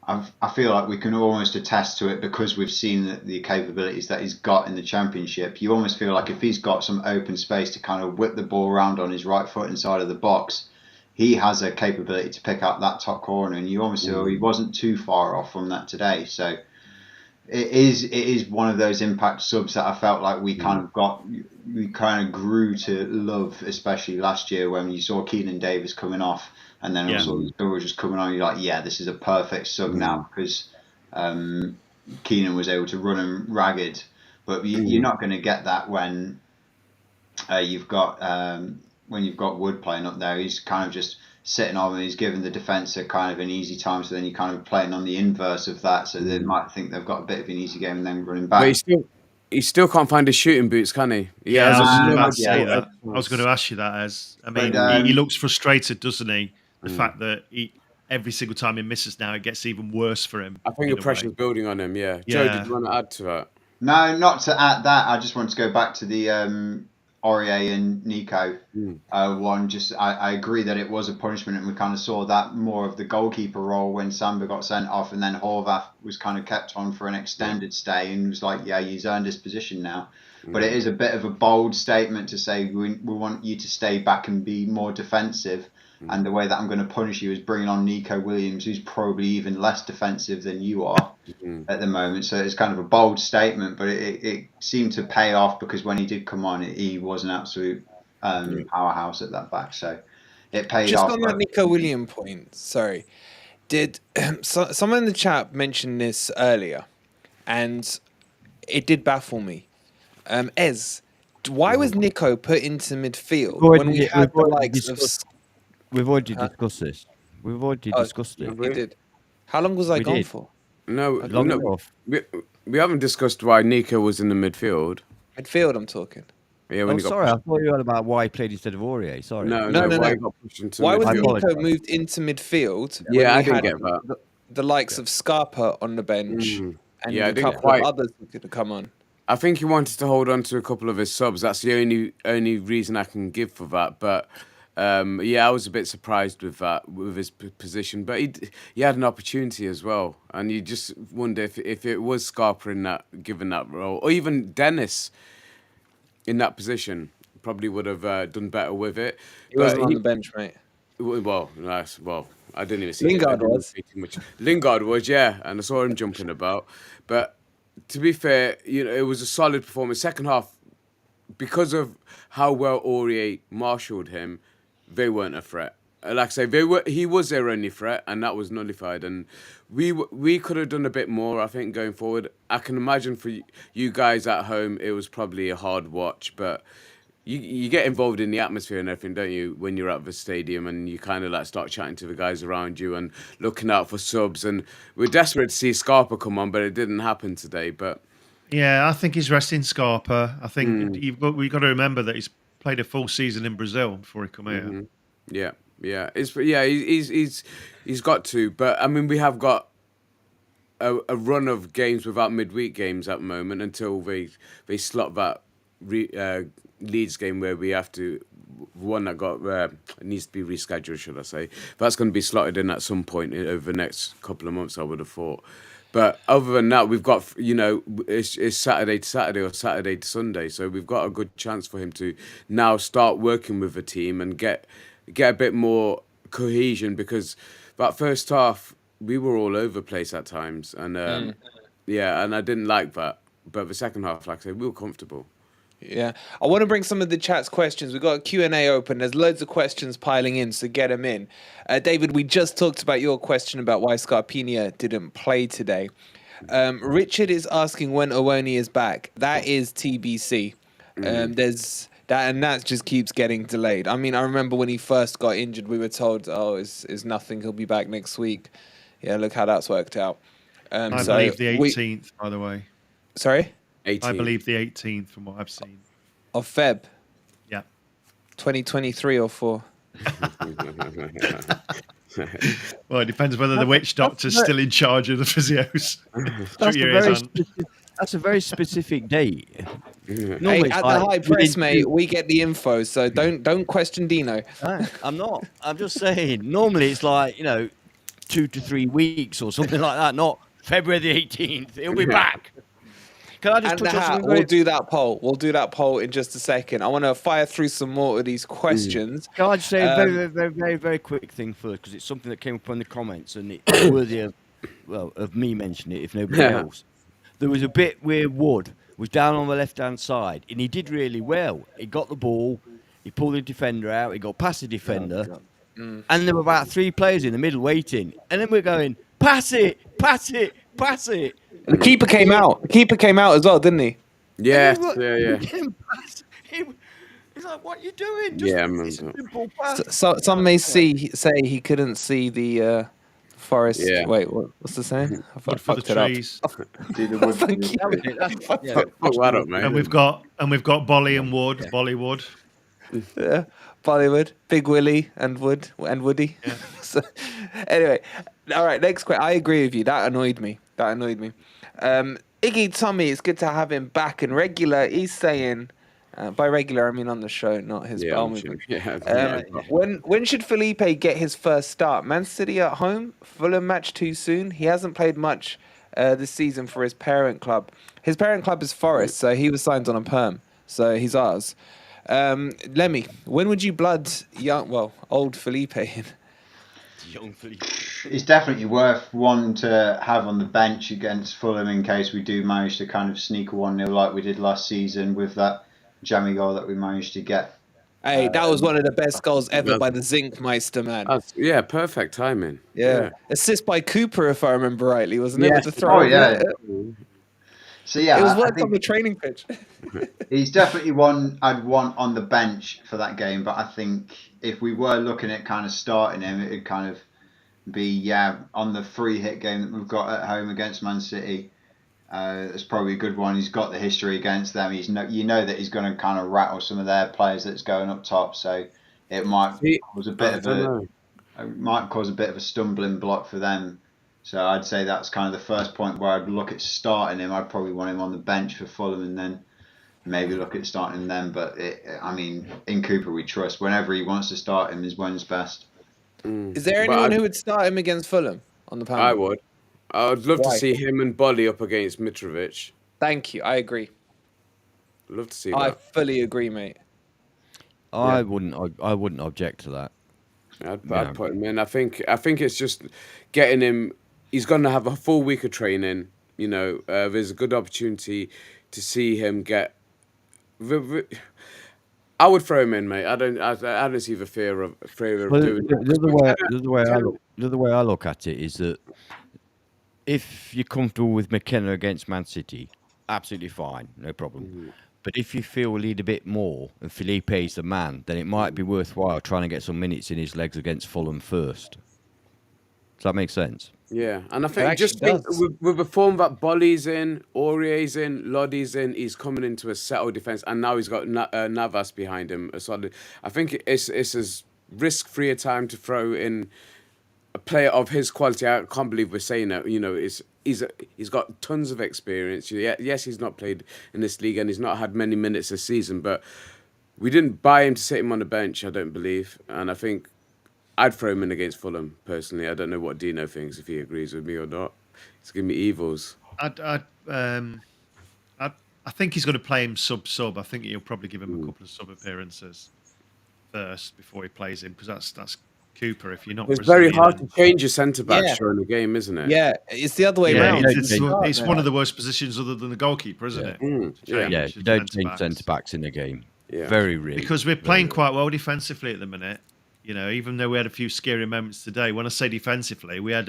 I feel like we can almost attest to it because we've seen the capabilities that he's got in the Championship. You almost feel like if he's got some open space to kind of whip the ball around on his right foot inside of the box, he has a capability to pick up that top corner, and you almost feel he wasn't too far off from that today. So it is one of those impact subs that I felt like we kind of grew to love, especially last year when you saw Keenan Davis coming off, and then also Sturridge just coming on. You're like, yeah, this is a perfect sub now because Keenan was able to run him ragged, but you're not going to get that when you've got Wood playing up there. He's kind of just sitting on and he's giving the defence a kind of an easy time, so then you're kind of playing on the inverse of that, so they might think they've got a bit of an easy game and then running back. But he still can't find his shooting boots, can he? Yeah, I I was going to ask you that, as I mean, he looks frustrated, doesn't he? The fact that every single time he misses now, it gets even worse for him. I think the pressure's building on him, yeah. Joe, did you want to add to that? No, not to add that. I just want to go back to the Aurier and Nico one. Just I agree that it was a punishment, and we kind of saw that more of the goalkeeper role when Samba got sent off, and then Horvath was kind of kept on for an extended stay, and was like, yeah, he's earned his position now. But it is a bit of a bold statement to say we want you to stay back and be more defensive. And the way that I'm going to punish you is bringing on Nico Williams, who's probably even less defensive than you are at the moment. So it's kind of a bold statement, but it seemed to pay off because when he did come on, he was an absolute powerhouse at that back. So it paid off. Just on that Nico Williams point, sorry. Did someone in the chat mention this earlier? And it did baffle me. Ez, why was Nico put into midfield when we had the likes of... We've already discussed this. We've already discussed it. We did. How long was I gone for? No, we haven't discussed why Nico was in the midfield. Midfield, I'm talking. Yeah, when sorry, I thought you were on about why he played instead of Aurier. Sorry. No. Why, he got pushed into why was midfield. Nico moved into midfield? Yeah, I didn't get that. The likes of Scarpa on the bench and I a didn't couple of others who could come on. I think he wanted to hold on to a couple of his subs. That's the only reason I can give for that. But I was a bit surprised with that, with his position. But he had an opportunity as well, and you just wonder if it was Scarpa given that role, or even Dennis in that position, probably would have done better with it. He wasn't on the bench, mate. Well, nice. Well, I didn't even see Lingard was. Lingard was, yeah, and I saw him jumping about. But to be fair, it was a solid performance. Second half, because of how well Aurier marshalled him, they weren't a threat. Like I say, he was their only threat, and that was nullified. And we could have done a bit more, I think, going forward. I can imagine for you guys at home, it was probably a hard watch, but you get involved in the atmosphere and everything, don't you, when you're at the stadium, and you kind of like start chatting to the guys around you and looking out for subs. And we're desperate to see Scarpa come on, but it didn't happen today. But yeah, I think he's resting Scarpa. I think we've got to remember that he's played a full season in Brazil before he come here. He's got to. But I mean, we have got a run of games without midweek games at the moment until they slot that Leeds game where we have to, one that needs to be rescheduled, should I say. That's going to be slotted in at some point over the next couple of months, I would have thought. But other than that, we've got, it's Saturday to Saturday or Saturday to Sunday. So we've got a good chance for him to now start working with the team and get a bit more cohesion, because that first half, we were all over the place at times. And and I didn't like that. But the second half, like I said, we were comfortable. Yeah, I want to bring some of the chat's questions. We've got a Q&A open. There's loads of questions piling in, so get them in. David, we just talked about your question about why Scarpini didn't play today. Richard is asking when Owoni is back. That is TBC. There's that, and that just keeps getting delayed. I mean, I remember when he first got injured, we were told, it's nothing, he'll be back next week. Yeah, look how that's worked out. I believe the 18th, by the way. Sorry? 18th. I believe the 18th from what I've seen. Of Feb? Yeah. 2023 or 4? Well, it depends whether the witch doctor's still in charge of the physios. That's a very specific date. Hey, at the high press, mate, we get the info, so don't question Dino. I'm not. I'm just saying. Normally, it's like 2 to 3 weeks or something like that. Not February the 18th. He'll be back. Can I just touch on something? We'll do that poll. We'll do that poll in just a second. I want to fire through some more of these questions. Can I just say a very, very, very, very quick thing first, because it's something that came up in the comments and it's worthy of me mentioning it, if nobody else. There was a bit where Wood was down on the left-hand side, and he did really well. He got the ball, he pulled the defender out, he got past the defender, and there were about 3 players in the middle waiting. And then we're going, pass it, pass it, pass it. The keeper came out. The keeper came out as well, didn't he? Yeah. He's like, what are you doing? Just man. Simple pass. So some may say he couldn't see the forest. Yeah. Wait, what's the saying? I fucked it trees. up. Thank you. Fuck that up, mate. And we've got Bolly and Wood, Bollywood. Yeah, Bollywood, Big Willie and Woody. Yeah. So, anyway, all right. Next question. I agree with you. That annoyed me. Iggy Tommy, it's good to have him back and regular. He's saying, by regular I mean on the show, not his bowel movement. When should Felipe get his first start? Man City at home, Fulham match too soon. He hasn't played much this season for his parent club. His parent club is Forest, so he was signed on a perm, so he's ours. Lemmy, when would you blood old Felipe in? Young Felipe. It's definitely worth one to have on the bench against Fulham in case we do manage to kind of sneak a 1-0 like we did last season with that jammy goal that we managed to get. Hey, that was one of the best goals ever by the Zinkmeister, man. Perfect timing. Yeah. Assist by Cooper, if I remember rightly, wasn't it? With the throw. Oh, yeah. So, yeah. It was worked on the training pitch. He's definitely one I'd want on the bench for that game, but I think if we were looking at kind of starting him, it'd kind of be, on the free hit game that we've got at home against Man City. It's probably a good one. He's got the history against them. That he's going to kind of rattle some of their players that's going up top. So it might cause a bit of a stumbling block for them. So I'd say that's kind of the first point where I'd look at starting him. I'd probably want him on the bench for Fulham and then maybe look at starting them. But in Cooper we trust. Whenever he wants to start him is when's best. Is there anyone who would start him against Fulham on the panel? I would. I would love to see him and Bolly up against Mitrovic. Thank you. I agree. Love to see that. I fully agree, mate. I wouldn't object to that. I'd put him in. I think it's just getting him. He's going to have a full week of training. There's a good opportunity to see him get. I would throw him in, mate. I don't see the fear of doing it. The other way I look at it is that if you're comfortable with McKenna against Man City, absolutely fine, no problem. But if you feel we need a bit more and Felipe is the man, then it might be worthwhile trying to get some minutes in his legs against Fulham first. Does that make sense? Yeah, and I think with the form that Bolly's in, Aurier's in, Lodi's in, he's coming into a settled defence, and now he's got Navas behind him. I think it's as risk-free a time to throw in a player of his quality. I can't believe we're saying that. He's got tons of experience. Yes, he's not played in this league and he's not had many minutes this season, but we didn't buy him to sit him on the bench, I don't believe. And I think I'd throw him in against Fulham, personally. I don't know what Dino thinks, if he agrees with me or not. He's giving me evils. I think he's going to play him sub. I think he'll probably give him a couple of sub appearances first before he plays him, because that's Cooper. If you're not, it's very hard to change your centre back during the game, isn't it? Yeah, it's the other way around. It's one of the worst positions other than the goalkeeper, isn't it? You don't change centre backs in the game. Yeah. Very rare. Because we're playing quite well defensively at the minute. Even though we had a few scary moments today. When I say defensively, we had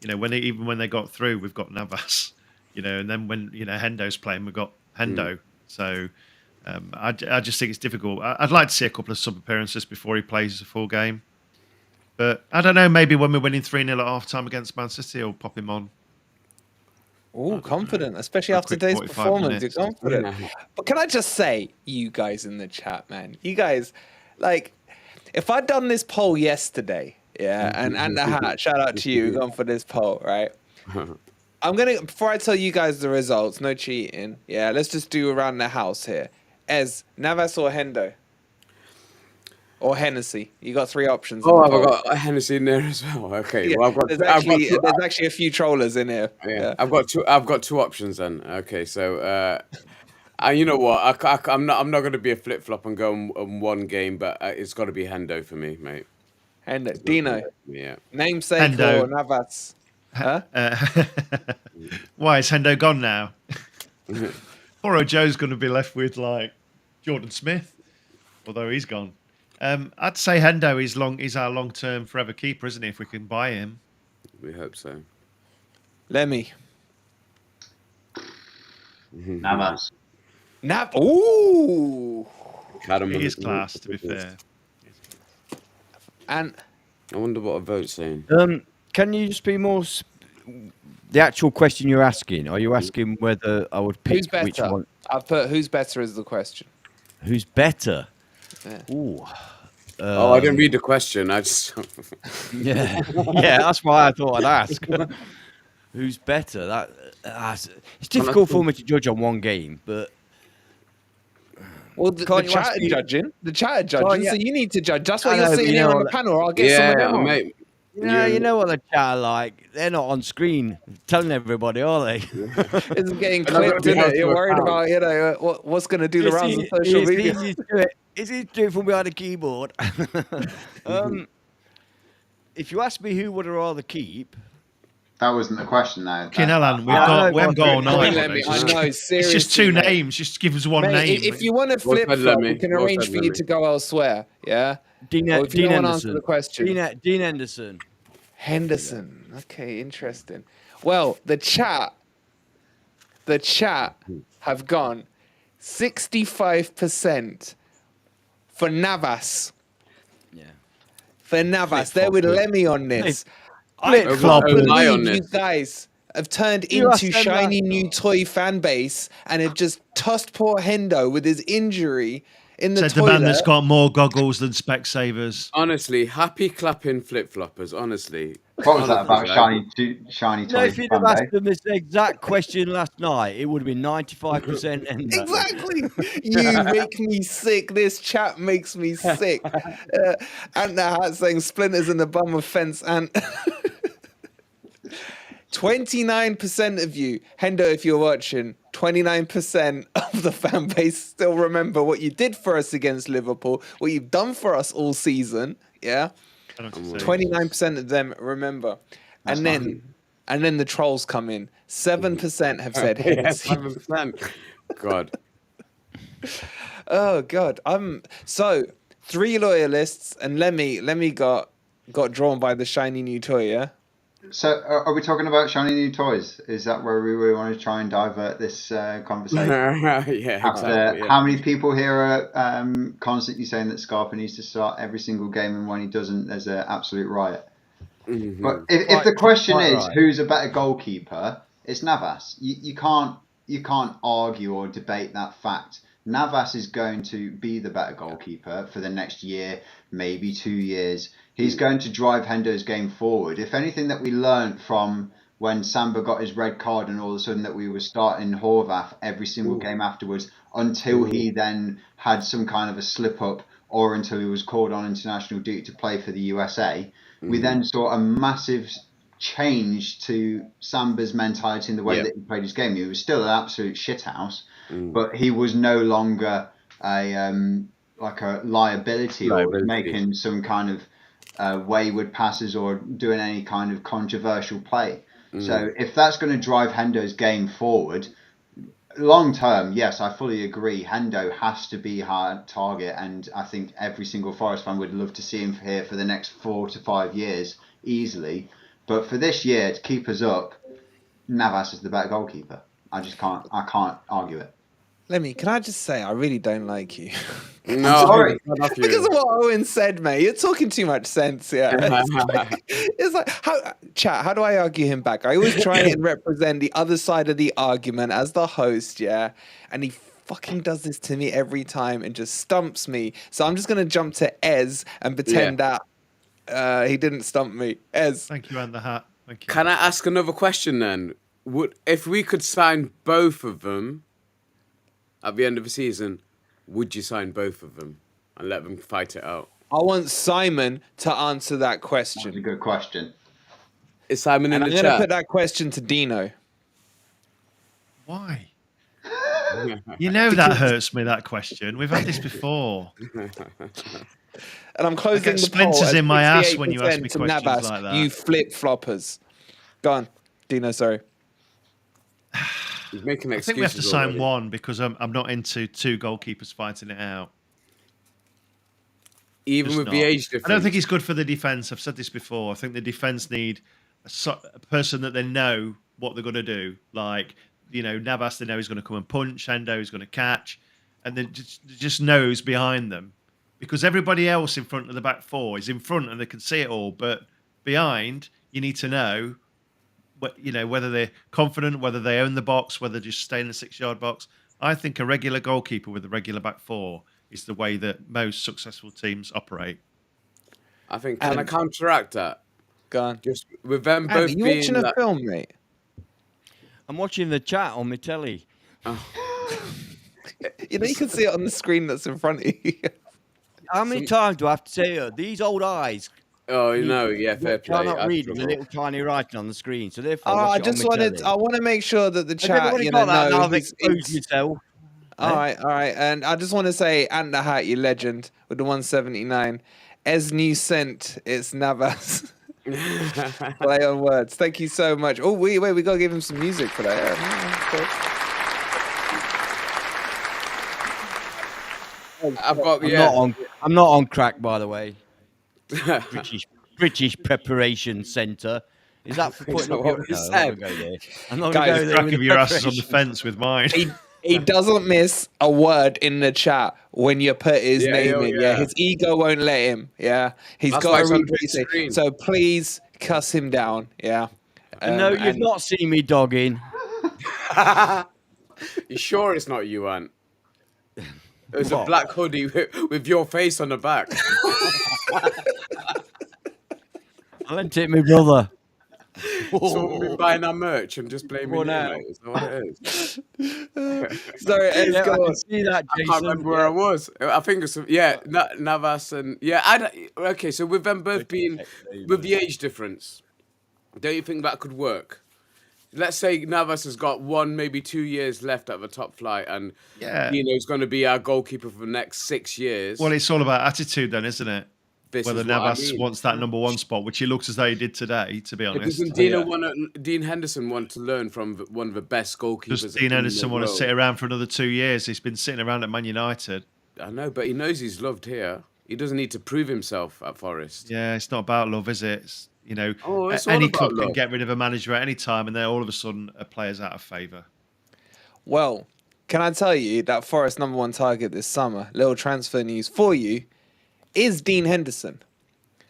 when they got through, we've got Navas. And then when Hendo's playing, we've got Hendo. So I just think it's difficult. I'd like to see a couple of sub appearances before he plays a full game. But I don't know, maybe when we're winning 3-0 at half-time against Man City, I'll pop him on. Oh, confident, especially after today's performance. You're confident. But can I just say, you guys in the chat, man, you guys, if I'd done this poll yesterday, Yeah, and the hat. Shout out to you. We've gone for this poll, right? Before I tell you guys the results, no cheating. Yeah, let's just do around the house here. Navas or Hendo? Or Hennessy. You got 3 options. Oh, In the have I poll. got a Hennessy in there as well? Okay, Yeah, well, there's actually a few trollers in here. yeah, I've got two options then. Okay, so and you know what? I'm not going to be a flip flop and go on one game, but it's got to be Hendo for me, mate. Hendo. Dino. Yeah. Namesake Hendo. or Navas? Huh? Why is Hendo gone now? Poor old Joe's going to be left with like Jordan Smith, although he's gone. I'd say Hendo is our long-term forever keeper, isn't he? If we can buy him, We hope so. Lemmy. Navas. Ooh. he is class, to be fair. And I wonder what a vote's saying. Can you just be more? The actual question you're asking? Are you asking whether I would pick who's better? which one? I've put who's better is the question. Who's better? Yeah. Ooh. Oh, I didn't read the question. I just. Yeah, yeah. That's why I thought I'd ask. Who's better? It's difficult for me to judge on one game, but Well, the Can't you chat ask are me- judging. The chat are judging, yeah. so you need to judge. That's why I you're know, sitting you here know, on the panel. I'll get some of them on. mate. you know what the chat are like. They're not on screen telling everybody, are they? It's getting I'm not gonna clipped, be isn't held it? to You're worried account. about, what's going to do the rounds on social It's media. easy to do it. It's easy to do it from behind a keyboard. If you ask me who would I rather keep, That wasn't the question, though. King Alan, we I haven't got all night. Let me- I know, It's seriously. just 2 mate. names. Just give us one Mate, name. if you want to Well flip said, flop, Lemmy. we can Well arrange said, for you Lemmy. to go elsewhere. Yeah. Dean Or if you Dean don't want to answer Henderson. the question. Dean Henderson. Henderson. Okay, interesting. Well, the chat have gone 65% for Navas. Yeah. For Navas. They're with Lemmy on this. I Flip can't flop. Lie on believe you this. guys have turned You into asked them shiny that. new toy fan base and have just tossed poor Hendo with his injury in the Said the toilet. man that's got more goggles than Specsavers. Honestly, happy clapping flip floppers. Honestly. What was that about Honestly, shiny You know, toy if you'd have asked fan them this exact question last night, it would have been 95% Ender. Exactly. You make me sick. This chat makes me sick. And the hat saying splinters in the bum of fence. And 29% of you, Hendo, if you're watching, 29% of the fan base still remember what you did for us against Liverpool, what you've done for us all season. Yeah. 29% of them remember. That's And then the trolls come in. 7% have said Yeah, Hennessy. 7%. God. Oh God. So 3 loyalists and Lemmy got drawn by the shiny new toy, yeah? So, are we talking about shiny new toys? Is that where we really want to try and divert this conversation? Yeah, After exactly. Yeah. how many people here are constantly saying that Scarpa needs to start every single game, and when he doesn't, there's an absolute riot. Mhm. But if the question quite is right. who's a better goalkeeper, it's Navas. You can't argue or debate that fact. Navas is going to be the better goalkeeper for the next year, maybe 2 years. He's going to drive Hendo's game forward. If anything that we learned from when Samba got his red card and all of a sudden that we were starting Horvath every single game afterwards until he then had some kind of a slip up or until he was called on international duty to play for the USA, we then saw a massive change to Samba's mentality in the way that he played his game. He was still an absolute shithouse, but he was no longer a liability or making some kind of wayward passes or doing any kind of controversial play. So if that's going to drive Hendo's game forward, long term, yes, I fully agree. Hendo has to be our target, and I think every single Forest fan would love to see him here for the next 4 to 5 years easily. But for this year, to keep us up, Navas is the better goalkeeper. I can't argue it. Lemmy, can I just say I really don't like you. No, sorry. Because of what Owen said, mate. You're talking too much sense, yeah. It's like how do I argue him back? I always try and represent the other side of the argument as the host, yeah. And he fucking does this to me every time and just stumps me. So I'm just gonna jump to Ez and pretend that He didn't stump me. Ez. Thank you, and the hat. Thank you. Can I ask another question then? If we could sign both of them at the end of the season, would you sign both of them and let them fight it out? I want Simon to answer that That's a question. good question. Is Simon And in I'm the going to chat? put that question to Dino. Why? You know that hurts me, that question. We've had this before. And I'm closing get the poll splinters at in my ass when you ask 68% me to questions Navas, like that. You flip-floppers. Go on, Dino, sorry. He's making I excuses think we have to sign already. one because I'm not into two goalkeepers fighting it out. Even Just with not. the age difference. I don't think he's good for the defence. I've said this before. I think the defence need a person that they know what they're going to do. Like, Navas, they know he's going to come and punch. Hendo is going to catch. And then just knows behind them. Because everybody else in front of the back four is in front and they can see it all. But behind, you need to know, whether they're confident, whether they own the box, whether they just stay in the 6-yard box. I think a regular goalkeeper with a regular back four is the way that most successful teams operate. I think, can I counteract that? Go on. Just with them Andy, both you being watching a like, film, mate? I'm watching the chat on my telly. You can see it on the screen that's in front of you. How many times do I have to say it? These old eyes oh, yeah, fair play. cannot I read the struggle. little tiny writing on the screen. So therefore, I watch it just on my wanted. telly. I want to make sure that the Has chat, everybody got that now? I've knows exposed myself. All right, and I just want to say, Ant the Hat, you legend with the 179. As new sent, it's Navas. Play on words. Thank you so much. Oh, wait, we gotta give him some music for that. I've got I'm not on crack, by the way. British Preparation Centre. Is that for putting that up what your... you No, said? I'm not going to go there. I'm not Guys, going to go there. Crack with of the your asses on the preparation. fence with mine. He doesn't miss a word in the chat when you put his name in. Yeah, his ego won't let him. Yeah, he's That's got why to it's on read what big he says. screen. So please cuss him down. Yeah. No, you've and- not seen me dogging. You sure it's not you, Ant? There's a What? black hoodie with your face on the back. I lent it to my brother. Someone been buying our merch and just blaming Run you, out. mate. Is that what it is? Sorry, Ed, Yeah, go I on. can see that, I Jason. can't remember where I was. I think it's Navas and okay. So with them both being with the age difference, don't you think that could work? Let's say Navas has got 1, maybe 2 years left at the top flight, and Yeah. Dino's going to be our goalkeeper for the next 6 years. Well, it's all about attitude then, isn't it? This Whether is what I Navas mean. wants that number one spot, which he looks as though he did today, to be But honest. doesn't Dean Henderson want to learn from one of the best goalkeepers? Does Dean in the Henderson want to world? sit around for another 2 years? He's been sitting around at Man United. I know, but he knows he's loved here. He doesn't need to prove himself at Forest. Yeah, it's not about love, is it? It's, It's all any about club can love. get rid of a manager at any time, and then all of a sudden a player's out of favour. Well, can I tell you that Forest number one target this summer, little transfer news for you, is Dean Henderson.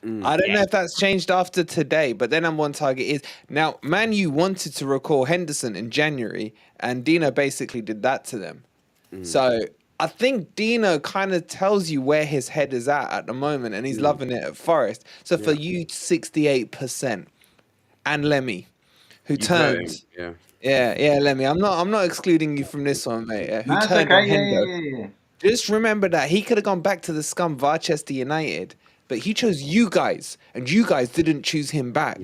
I don't know if that's changed after today, but their number one target is... Now, Man U wanted to recall Henderson in January, and Dino basically did that to them. So I think Dino kind of tells you where his head is at the moment, and he's loving it at Forest. So for you, 68%. And Lemmy, who turned... Yeah, Lemmy. I'm not excluding you from this one, mate. Who No, it's turned okay. on Hendo. Yeah. Just remember that he could have gone back to the scum Barchester United, but he chose you guys, and you guys didn't choose him back.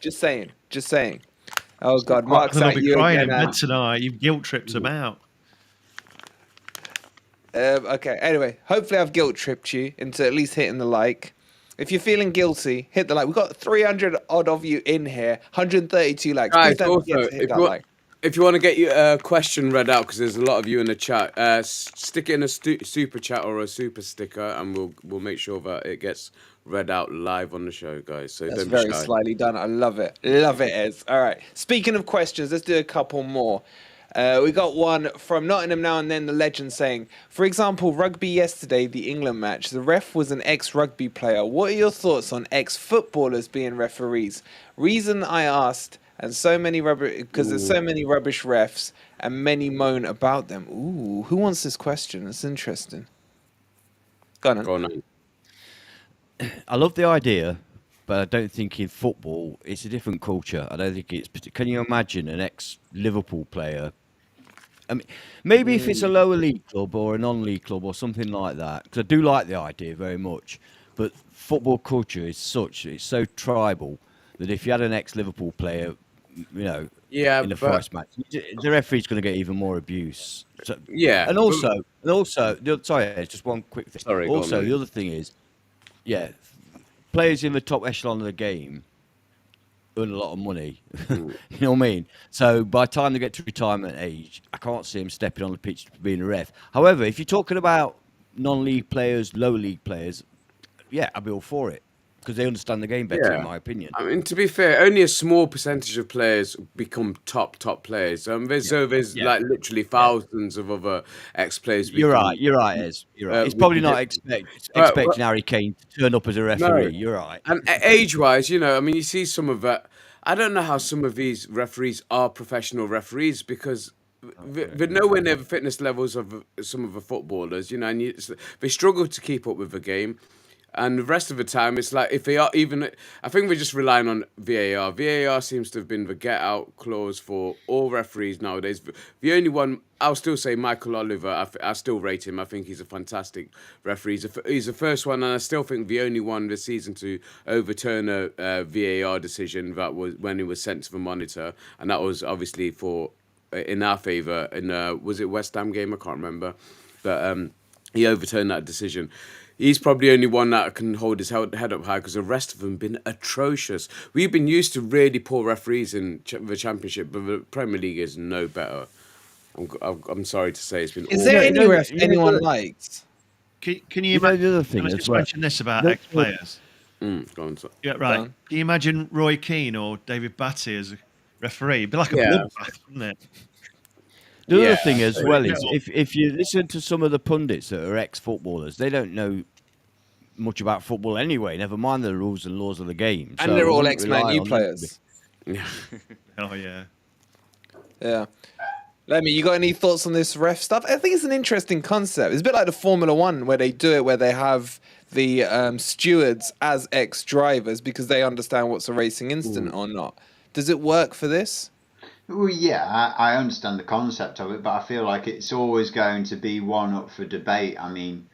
Just saying. Oh God, Mark's They'll at be you crying again. in bed tonight. You've guilt tripped them out. Okay. Anyway, hopefully I've guilt tripped you into at least hitting the like. If you're feeling guilty, hit the like. We've got 300 odd of you in here, 132 likes. Guys, Please don't forget also, to hit that like. if you want to get your question read out, because there's a lot of you in the chat, stick it in a super chat or a super sticker, and we'll make sure that it gets read out live on the show, guys. So That's don't be very shy. slyly done. I love it. Love it, Ez. All right. Speaking of questions, let's do a couple more. We got one from Nottingham Now and Then, the legend saying, for example, rugby yesterday, the England match, the ref was an ex-rugby player. What are your thoughts on ex-footballers being referees? Reason I asked, and so many rubbish, because there's so many rubbish refs and many moan about them. Ooh, who wants this question? It's interesting. Go on. Go on. I love the idea, but I don't think in football it's a different culture. I don't think it's. Can you imagine an ex-Liverpool player? I mean, maybe if it's a lower league club or a non-league club or something like that, because I do like the idea very much. But football culture is it's so tribal that if you had an ex-Liverpool player, you know, Yeah, in a but Forest match, the referee's going to get even more abuse. So, yeah, and but, also, sorry, just one quick thing. sorry, go on, Also, mate. the other thing is, yeah, players in the top echelon of the game earn a lot of money. You know what I mean? So by the time they get to retirement age, I can't see them stepping on the pitch being a ref. However, if you're talking about non-league players, low league players, yeah, I'd be all for it because they understand the game better, in Yeah. my opinion. I mean, to be fair, only a small percentage of players become top players. There's Yeah. like literally thousands of other ex-players You're become. right, Ez. You're right. It's We probably can not get, expecting Harry Kane to turn up as a no, referee. You're right. and age-wise, I mean, you see some of that. I don't know how some of these referees are professional referees because they're nowhere near the fitness levels of some of the footballers, and they struggle to keep up with the game. And the rest of the time, it's like if they are even, I think we're just relying on VAR. VAR seems to have been the get out clause for all referees nowadays. The only one, I'll still say Michael Oliver, I still rate him. I think he's a fantastic referee. He's the first one, and I still think the only one this season to overturn a VAR decision that was when he was sent to the monitor. And that was obviously in our favour. Was it West Ham game? I can't remember. But he overturned that decision. He's probably the only one that can hold his head up high because the rest of them have been atrocious. We've been used to really poor referees in the Championship, but the Premier League is no better. I'm sorry to say it's been Is awful. there Yeah, any ref anyone likes? Can you You know imagine? the other thing Can I as just well. mention this about The- ex-players? Go on, Yeah, right. on. Can you imagine Roy Keane or David Batty as a referee? It'd be like a Yeah. bloodbath, wouldn't it? The other Yeah, thing as so- well is if you listen to some of the pundits that are ex-footballers, they don't know much about football anyway. Never mind the rules and laws of the game. And So they're I all wouldn't ex-Man rely U on them. players. Oh yeah. Yeah. Lemmy, you got any thoughts on this ref stuff? I think it's an interesting concept. It's a bit like the Formula One where they do it, where they have the stewards as ex-drivers because they understand what's a racing incident or not. Does it work for this? Well, yeah, I understand the concept of it, but I feel like it's always going to be one up for debate. I mean,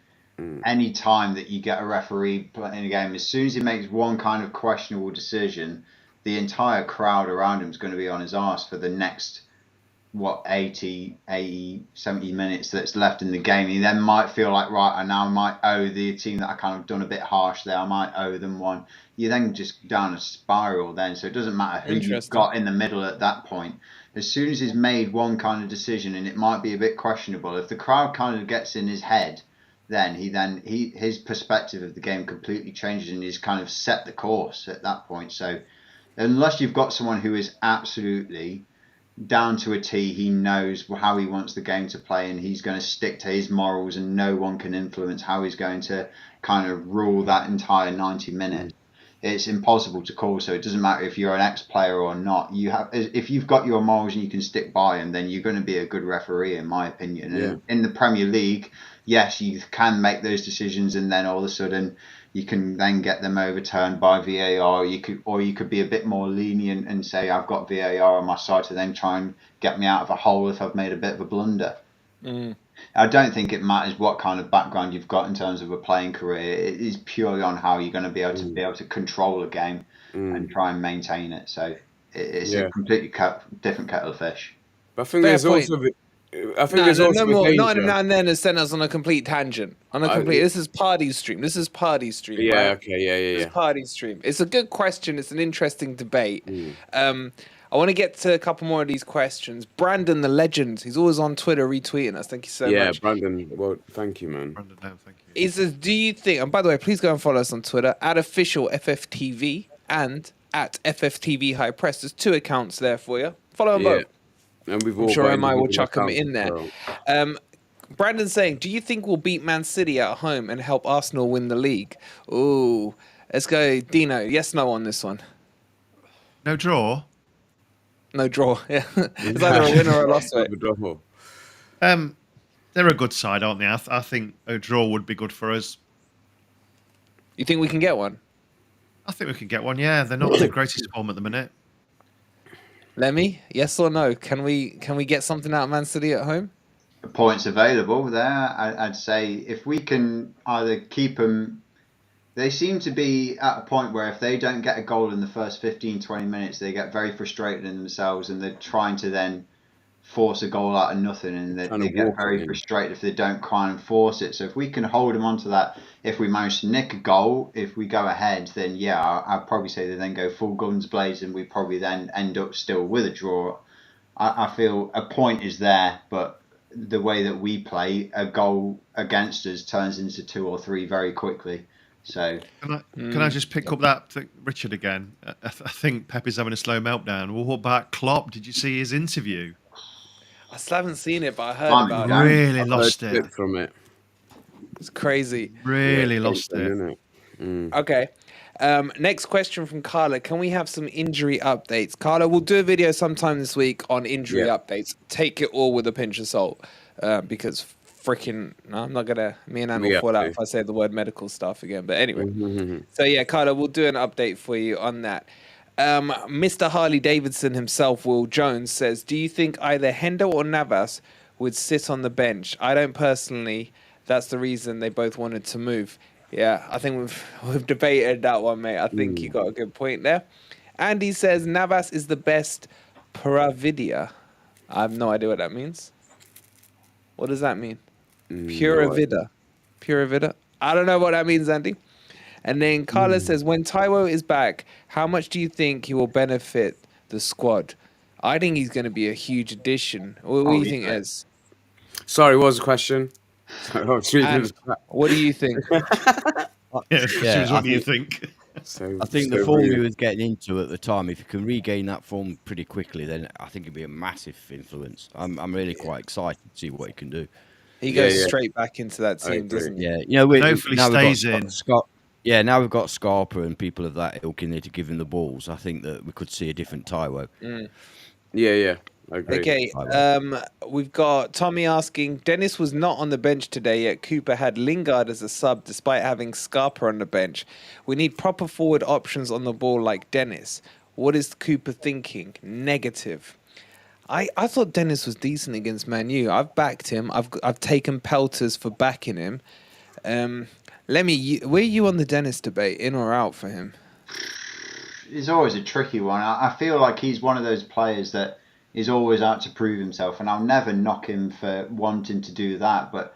any time that you get a referee playing a game, as soon as he makes one kind of questionable decision, the entire crowd around him is going to be on his arse for the next, 80, 70 minutes that's left in the game. He then might feel like, right, I now might owe the team that I kind of done a bit harsh there, I might owe them one. You then just down a spiral then, so it doesn't matter who you've got in the middle at that point. As soon as he's made one kind of decision, and it might be a bit questionable, if the crowd kind of gets in his head, then his perspective of the game completely changes, and he's kind of set the course at that point. So unless you've got someone who is absolutely down to a T, he knows how he wants the game to play, and he's going to stick to his morals, and no one can influence how he's going to kind of rule that entire 90 minutes. It's impossible to call. So it doesn't matter if you're an ex-player or not. If you've got your morals and you can stick by them, then you're going to be a good referee, in my opinion. Yeah. And in the Premier League, yes, you can make those decisions, and then all of a sudden you can then get them overturned by VAR. You could be a bit more lenient and say, I've got VAR on my side to then try and get me out of a hole if I've made a bit of a blunder. I don't think it matters what kind of background you've got in terms of a playing career. It is purely on how you're going to be able to control a game and try and maintain it. So it's a completely different kettle of fish. But I think Fair there's point. also No more. danger. Nottingham now and then has sent us on a complete tangent. This is Party Stream. This is Party Stream. Yeah, right? okay, yeah. This is Party Stream. It's a good question. It's an interesting debate. I want to get to a couple more of these questions. Brandon, the legend, he's always on Twitter retweeting us. Thank you so much. Yeah, Brandon. Well, thank you, man. Brandon, no, thank you. He says, do you think, and by the way, please go and follow us on Twitter, at official FFTV and at FFTV High Press. There's 2 accounts there for you. Follow them both. And we've I'm all sure got MI will individual chuck them accounts, in there. so- Brandon's saying, do you think we'll beat Man City at home and help Arsenal win the league? Ooh, let's go. Dino, yes, no on this one. No draw. No draw. Yeah. It's either a win or a loss. Right? They're a good side, aren't they? I think a draw would be good for us. You think we can get one? I think we can get one. Yeah, they're not in the greatest form at the minute. Lemmy, yes or no? Can we get something out of Man City at home? Points available there. I'd say if we can either keep them, they seem to be at a point where if they don't get a goal in the first 15, 20 minutes, they get very frustrated in themselves and they're trying to then force a goal out of nothing, and they get very frustrated if they don't try and force it. So if we can hold them onto that, if we manage to nick a goal, if we go ahead, then yeah, I'd probably say they then go full guns blazing. We probably then end up still with a draw. I feel a point is there, but the way that we play, a goal against us turns into 2 or 3 very quickly. So can I just pick up that Richard again? I think Pep is having a slow meltdown. Well, what about Klopp? Did you see his interview? I still haven't seen it, but I heard about it. Really lost it. From it. It's crazy. Really lost it. Okay. Next question from Carla. Can we have some injury updates? Carla, we'll do a video sometime this week on injury updates. Take it all with a pinch of salt, because freaking, no, I'm not gonna. Me and Anne will fall out if I say the word medical stuff again. But anyway, so yeah, Carla, we'll do an update for you on that. Mr. Harley Davidson himself, Will Jones, says, do you think either Hendo or Navas would sit on the bench? I don't personally. That's the reason they both wanted to move. Yeah, I think we've debated that one, mate. I think you got a good point there. Andy says Navas is the best Pura-Vida. I have no idea what that means. What does that mean? Pura-Vida. Pura-Vida? I don't know what that means, Andy. And then Carla says, when Taiwo is back, how much do you think he will benefit the squad? I think he's going to be a huge addition. What do you think, Ez? Sorry, what was the question? And what do you think? What do you think? I think the form he was getting into at the time, if you can regain that form pretty quickly, then I think it'd be a massive influence. I'm really quite excited to see what he can do. He goes straight back into that team, doesn't he? Yeah, you know, hopefully stays in. Now we've got Scarpa and people of that ilk in there to give him the balls. I think that we could see a different Taiwo. Yeah. I agree. Okay, we've got Tommy asking, Dennis was not on the bench today, yet Cooper had Lingard as a sub despite having Scarpa on the bench. We need proper forward options on the ball like Dennis. What is Cooper thinking? Negative. I thought Dennis was decent against Man U. I've backed him. I've taken pelters for backing him. Lemmy, where are you on the Dennis debate, in or out for him? It's always a tricky one. I feel like he's one of those players that is always out to prove himself, and I'll never knock him for wanting to do that, but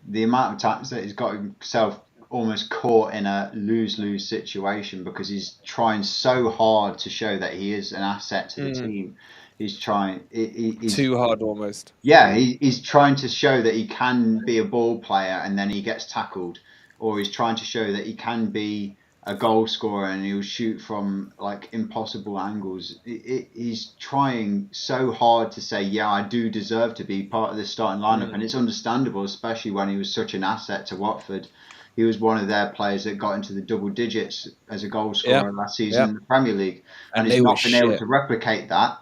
the amount of times that he's got himself almost caught in a lose-lose situation because he's trying so hard to show that he is an asset to the team. He's trying... He's, too hard, almost. Yeah, he's trying to show that he can be a ball player and then he gets tackled, or he's trying to show that he can be a goal scorer and he'll shoot from like impossible angles. He's trying so hard to say, yeah, I do deserve to be part of this starting lineup, and it's understandable, especially when he was such an asset to Watford. He was one of their players that got into the double digits as a goal scorer last season in the Premier League, and he's not been able to replicate that.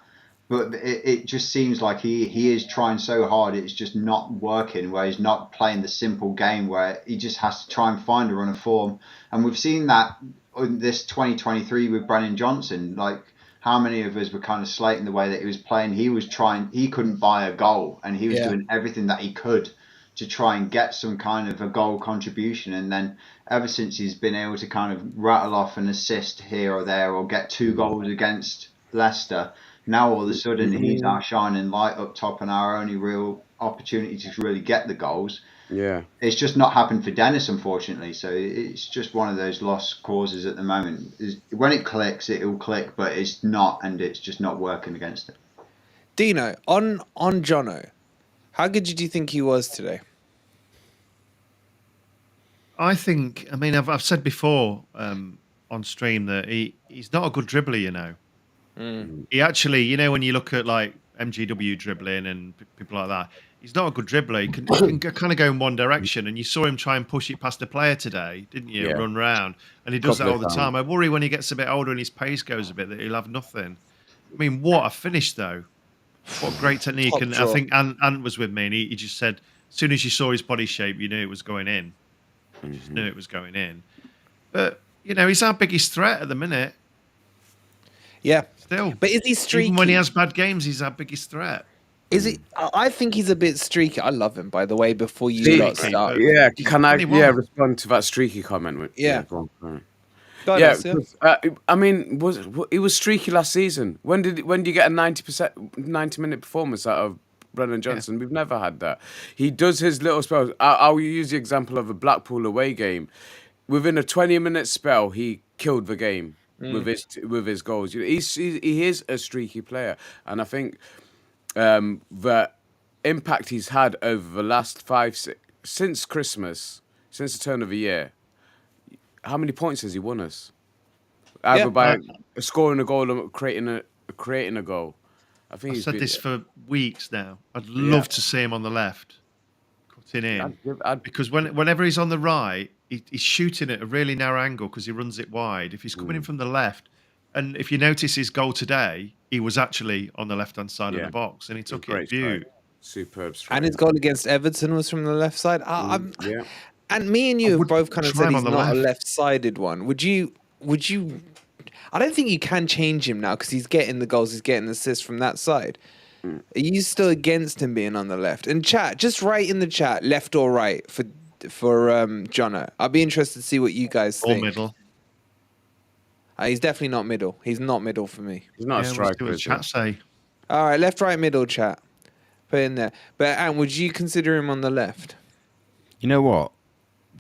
But it just seems like he is trying so hard, it's just not working, where he's not playing the simple game, where he just has to try and find a run of form. And we've seen that in this 2023 with Brennan Johnson. Like, how many of us were kind of slating the way that he was playing? He couldn't buy a goal, and he was doing everything that he could to try and get some kind of a goal contribution. And then ever since he's been able to kind of rattle off an assist here or there, or get 2 goals against Leicester, now all of a sudden he's our shining light up top and our only real opportunity to really get the goals. Yeah, it's just not happened for Dennis, unfortunately. So it's just one of those lost causes at the moment. When it clicks, it'll click, but it's not, and it's just not working against it. Dino, on Jono, how good do you think he was today? I think, I mean, I've said before on stream that he's not a good dribbler, you know. He actually, you know, when you look at like MGW dribbling and people like that, he's not a good dribbler. He can kind of go in one direction, and you saw him try and push it past the player today, didn't you? Run round, and he does that all the time. I worry when he gets a bit older and his pace goes a bit that he'll have nothing. I mean, what a finish though! What great technique! And I think Ant was with me, and he just said, as soon as you saw his body shape, you knew it was going in. You just knew it was going in. But he's our biggest threat at the minute. Yeah. Still, But is he streaky? even when he has bad games, he's our biggest threat. Is he? I think he's a bit streaky. I love him, by the way. Before you See, lot start, yeah, He's can I 21. respond to that streaky comment? Yeah. Go on. Go on, Yeah, Oscar. 'cause, I mean, he was streaky last season. When do you get a 90-minute performance out of Brennan Johnson? We've never had that. He does his little spells. I'll use the example of a Blackpool away game. Within a 20-minute spell, he killed the game with his goals. He is a streaky player, and I think the impact he's had over the last since Christmas, since the turn of the year. How many points has he won us? Either by scoring a goal or creating a goal. I think I've said this for weeks now. I'd love to see him on the left, cutting in, because whenever he's on the right, he's shooting at a really narrow angle because he runs it wide. If he's coming in from the left, and if you notice his goal today, he was actually on the left-hand side of the box, and he took it view. Superb strike. And his goal against Everton was from the left side. And me and you have both kind of said he's not a left-sided one. Would you? I don't think you can change him now because he's getting the goals, he's getting the assists from that side. Are you still against him being on the left? And chat, just write in the chat, left or right for Jono. I'll be interested to see what you guys think. Or middle. He's definitely not middle. He's not middle for me. He's not a striker. What does chat say? All right, left, right, middle, chat. Put in there. But Ant, would you consider him on the left? You know what?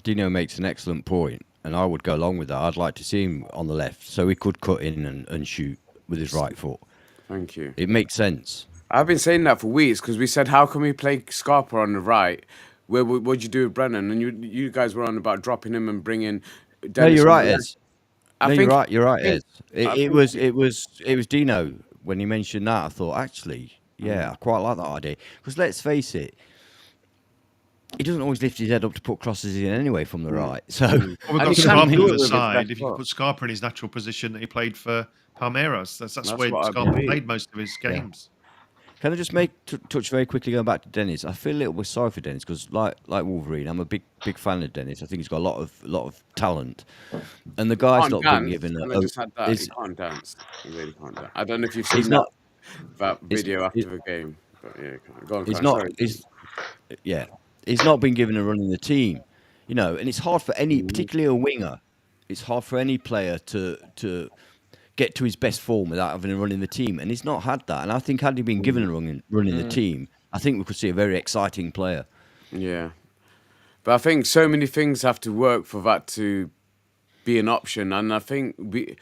Dino makes an excellent point, and I would go along with that. I'd like to see him on the left so he could cut in and shoot with his right foot. Thank you. It makes sense. I've been saying that for weeks because we said, how can we play Scarpa on the right? What'd you do with Brennan? And you guys were on about dropping him and bringing Dennis. No, you're right, Ez. You're right, Ez. It was Dino when he mentioned that. I thought, actually, I quite like that idea. Because let's face it, he doesn't always lift his head up to put crosses in anyway from the right. So we've got Scarpa on the side. If you put Scarpa in his natural position that he played for Palmeiras, that's where Scarpa played most of his games. Can I just touch very quickly going back to Dennis? I feel a little bit sorry for Dennis because, like Wolverine, I'm a big fan of Dennis. I think he's got a lot of talent, and the guy's not been given a. He can't dance. He really can't dance. I don't know if you've seen that video after the game. But go on. He's not been given a run in the team, and it's hard for any, particularly a winger. It's hard for any player to get to his best form without having a run in the team, and he's not had that. And I think had he been given a run in the team, I think we could see a very exciting player. Yeah, but I think so many things have to work for that to be an option, and I think we've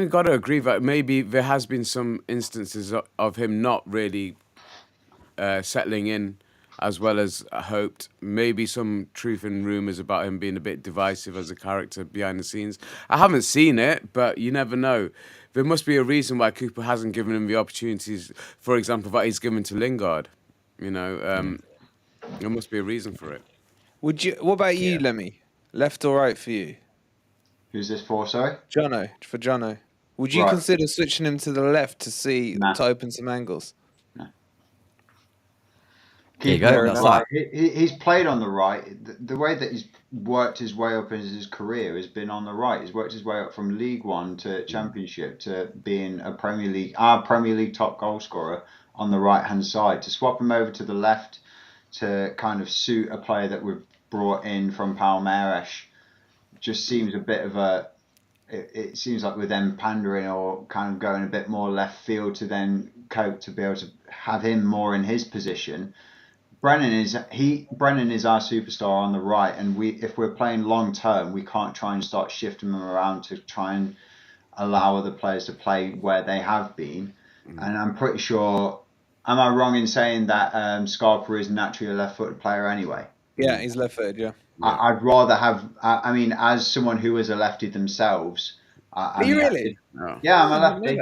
got to agree that maybe there has been some instances of him not really settling in as well as I hoped. Maybe some truth in rumours about him being a bit divisive as a character behind the scenes. I haven't seen it, but you never know. There must be a reason why Cooper hasn't given him the opportunities, for example, that he's given to Lingard. There must be a reason for it. What about you, Lemmy? Left or right for you? Who's this for, sorry? Jono. Would you consider switching him to the left to open some angles? There you go. He's played on the right. The way that he's worked his way up in his career has been on the right. He's worked his way up from League One to Championship to being our Premier League top goal scorer on the right hand side. To swap him over to the left to kind of suit a player that we've brought in from Palmeiras just seems a bit of a. It seems like with them pandering or kind of going a bit more left field to then cope to be able to have him more in his position. Brennan is our superstar on the right, and if we're playing long term, we can't try and start shifting them around to try and allow other players to play where they have been. And I'm pretty sure, am I wrong in saying that Scarpa is naturally a left-footed player anyway? Yeah, he's left-footed. Yeah. I'd rather have. I mean, as someone who is a lefty themselves. Are you really? Yeah, I'm a lefty.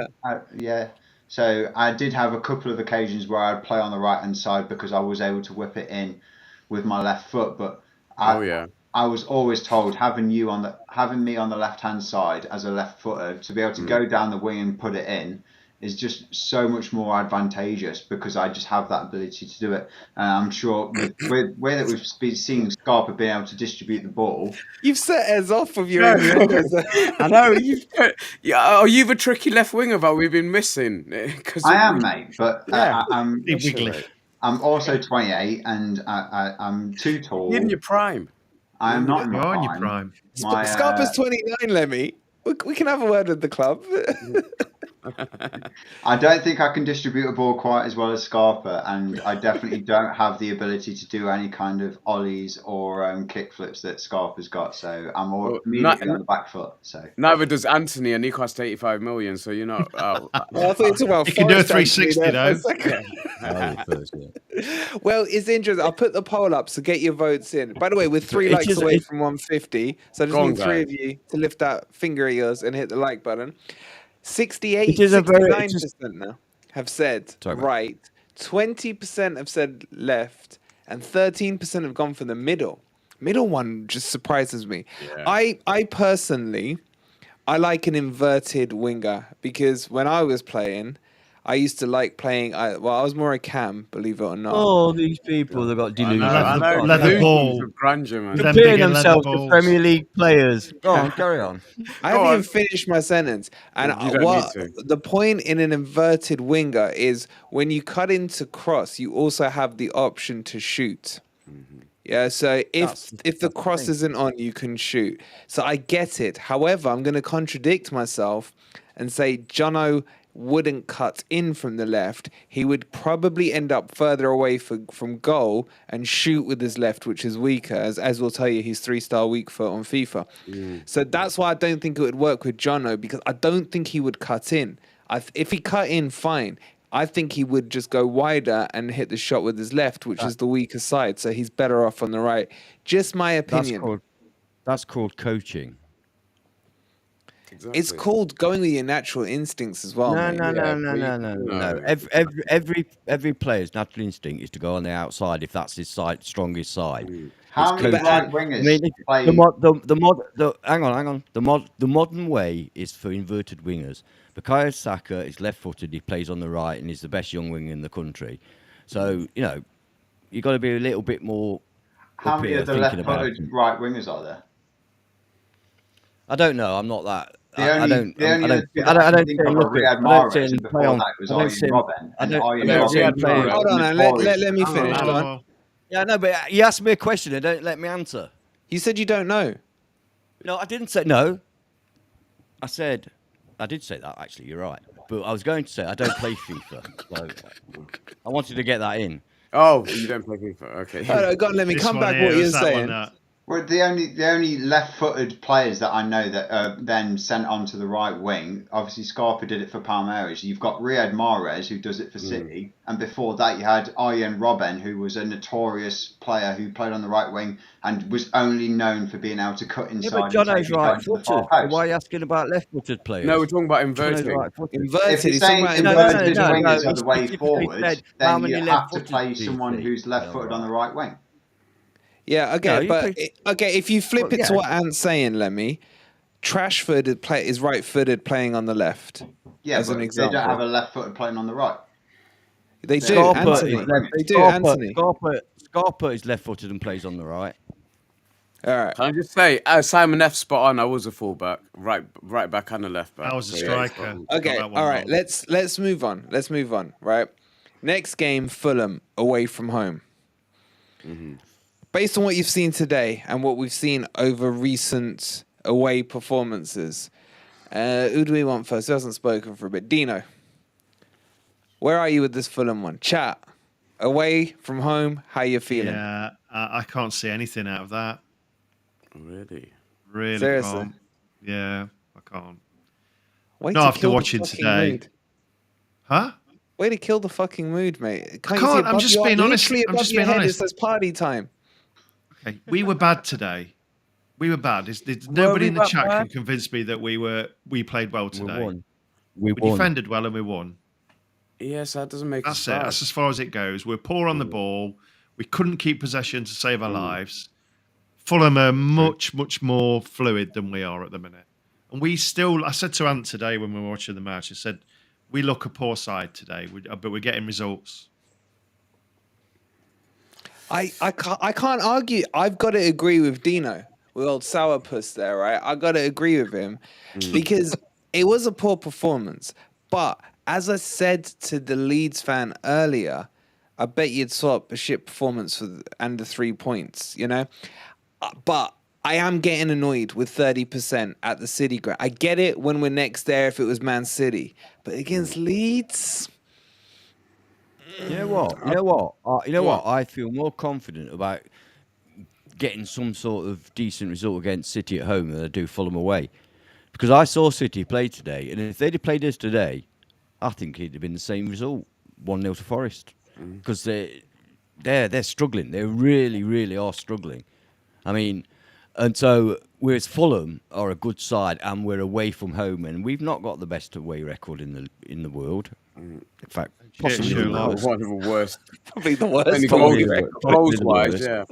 Yeah. So I did have a couple of occasions where I'd play on the right hand side because I was able to whip it in with my left foot. But I was always told having me on the left hand side as a left footer to be able to go down the wing and put it in is just so much more advantageous because I just have that ability to do it. I'm sure with where that we've been seeing Scarpa being able to distribute the ball. You've set us off with your No. innuendos. I know. Are you the tricky left winger that we've been missing? I am, mate, but I'm Wiggly. I'm also 28 and I'm too tall. You're in your prime. I am not in my You're prime. in your prime. Scarpa's 29, Lemmy. We can have a word with the club. I don't think I can distribute a ball quite as well as Scarpa, and I definitely don't have the ability to do any kind of ollies or kick flips that Scarpa's got. So I'm immediately on the back foot. So neither does Anthony, and he cost 85 million. So you're not. Well, I thought you were talking about You can do a Forest Anthony 360 there for though. a second. Well, it's interesting. I'll put the poll up, so get your votes in. By the way, we're 3 likes away from 150, so I just need 3 of you to lift that finger of yours and hit the like button. 69% now have said right, 20% have said left, and 13% have gone for the middle. Middle one just surprises me. Yeah. I personally, I like an inverted winger because when I was playing, I used to like playing. I was more a cam, believe it or not. Oh, these people, they've got delusions. Leather ball. Grandeur, man. Comparing themselves to Premier League players. Go on, carry on. I haven't even finished my sentence. And the point in an inverted winger is when you cut into cross, you also have the option to shoot. Mm-hmm. Yeah, so if the cross isn't on, you can shoot. So I get it. However, I'm going to contradict myself and say Jono wouldn't cut in from the left. He would probably end up further away from goal and shoot with his left, which is weaker. As we'll tell you, he's 3-star weak foot on FIFA. So that's why I don't think it would work with Jono, because I don't think he would cut in. If he cut in, fine. I think he would just go wider and hit the shot with his left, which is the weaker side. So he's better off on the right. Just my opinion. That's called coaching. Exactly. It's called going with your natural instincts as well. No. Every player's natural instinct is to go on the outside if that's his strongest side. How many right wingers play? Hang on. The modern way is for inverted wingers. Bukayo Saka is left-footed. He plays on the right, and he's the best young winger in the country. So you've got to be a little bit more. How many of the left-footed right wingers are there? I don't know. I'm not that. I don't sit and play on. Hold on, let me finish. Go on. Yeah, no, but you asked me a question and don't let me answer. You said you don't know. No, I didn't say no. I said I did say that actually. You're right, but I was going to say I don't play FIFA. So I wanted to get that in. Oh, you don't play FIFA? Okay. Oh, go on, let me come back. What you're saying. Well, the only left-footed players that I know that are then sent onto the right wing, obviously Scarpa did it for Palmeiras. You've got Riyad Mahrez, who does it for City, and before that you had Arjen Robben, who was a notorious player who played on the right wing and was only known for being able to cut inside. Yeah, but Jono's right-footed. Why are you asking about left-footed players? No, we're talking about inverted. If you're saying inverted wingers are the way forward, then you have to play someone who's left-footed on the right wing. Yeah, okay, if you flip it to what Ant's saying, Lemmy, Trashford is right-footed playing on the left. Yeah, as an example. They don't have a left-footed playing on the right. They do, Anthony. They do, Anthony. Scarpa is left-footed and plays on the right. All right. Can I just say, Simon F. spot on. I was a fullback, right back and a left back. I was a striker. Okay, all right. Let's move on. Right. Next game, Fulham away from home. Mm-hmm. Based on what you've seen today and what we've seen over recent away performances, who do we want first? Who hasn't spoken for a bit? Dino, where are you with this Fulham one? Chat. Away from home, how you feeling? Yeah, I can't see anything out of that. Really Seriously? Can't. Yeah, I can't. Not after watching today. Mood. Huh? Way to kill the fucking mood, mate. I can't. I'm just being honest. I'm just being honest. It says party time. Okay, we were bad today. We were bad. Nobody in the chat can convince me that we played well today. We defended well and we won. Yes, that doesn't make sense. That's it. That's as far as it goes. We're poor on the ball. We couldn't keep possession to save our lives. Fulham are much more fluid than we are at the minute. And I said to Ant today when we were watching the match, I said, we look a poor side today, but we're getting results. I can't argue. I've got to agree with Dino, with old sourpuss there, right? I got to agree with him because it was a poor performance. But as I said to the Leeds fan earlier, I bet you'd swap a shit performance and the 3 points, you know? But I am getting annoyed with 30% at the City ground. I get it when we're next there if it was Man City. But against Leeds... You know what? What? I feel more confident about getting some sort of decent result against City at home than I do Fulham away. Because I saw City play today, and if they'd have played us today, I think it'd have been the same result, 1-0 to Forest. Because they're struggling. They really, really are struggling. I mean, and so whereas Fulham are a good side and we're away from home, and we've not got the best away record in the world. In fact, possibly sure, the like- worst. One of the worst. Probably the worst. Only Probably. goals wise, yeah.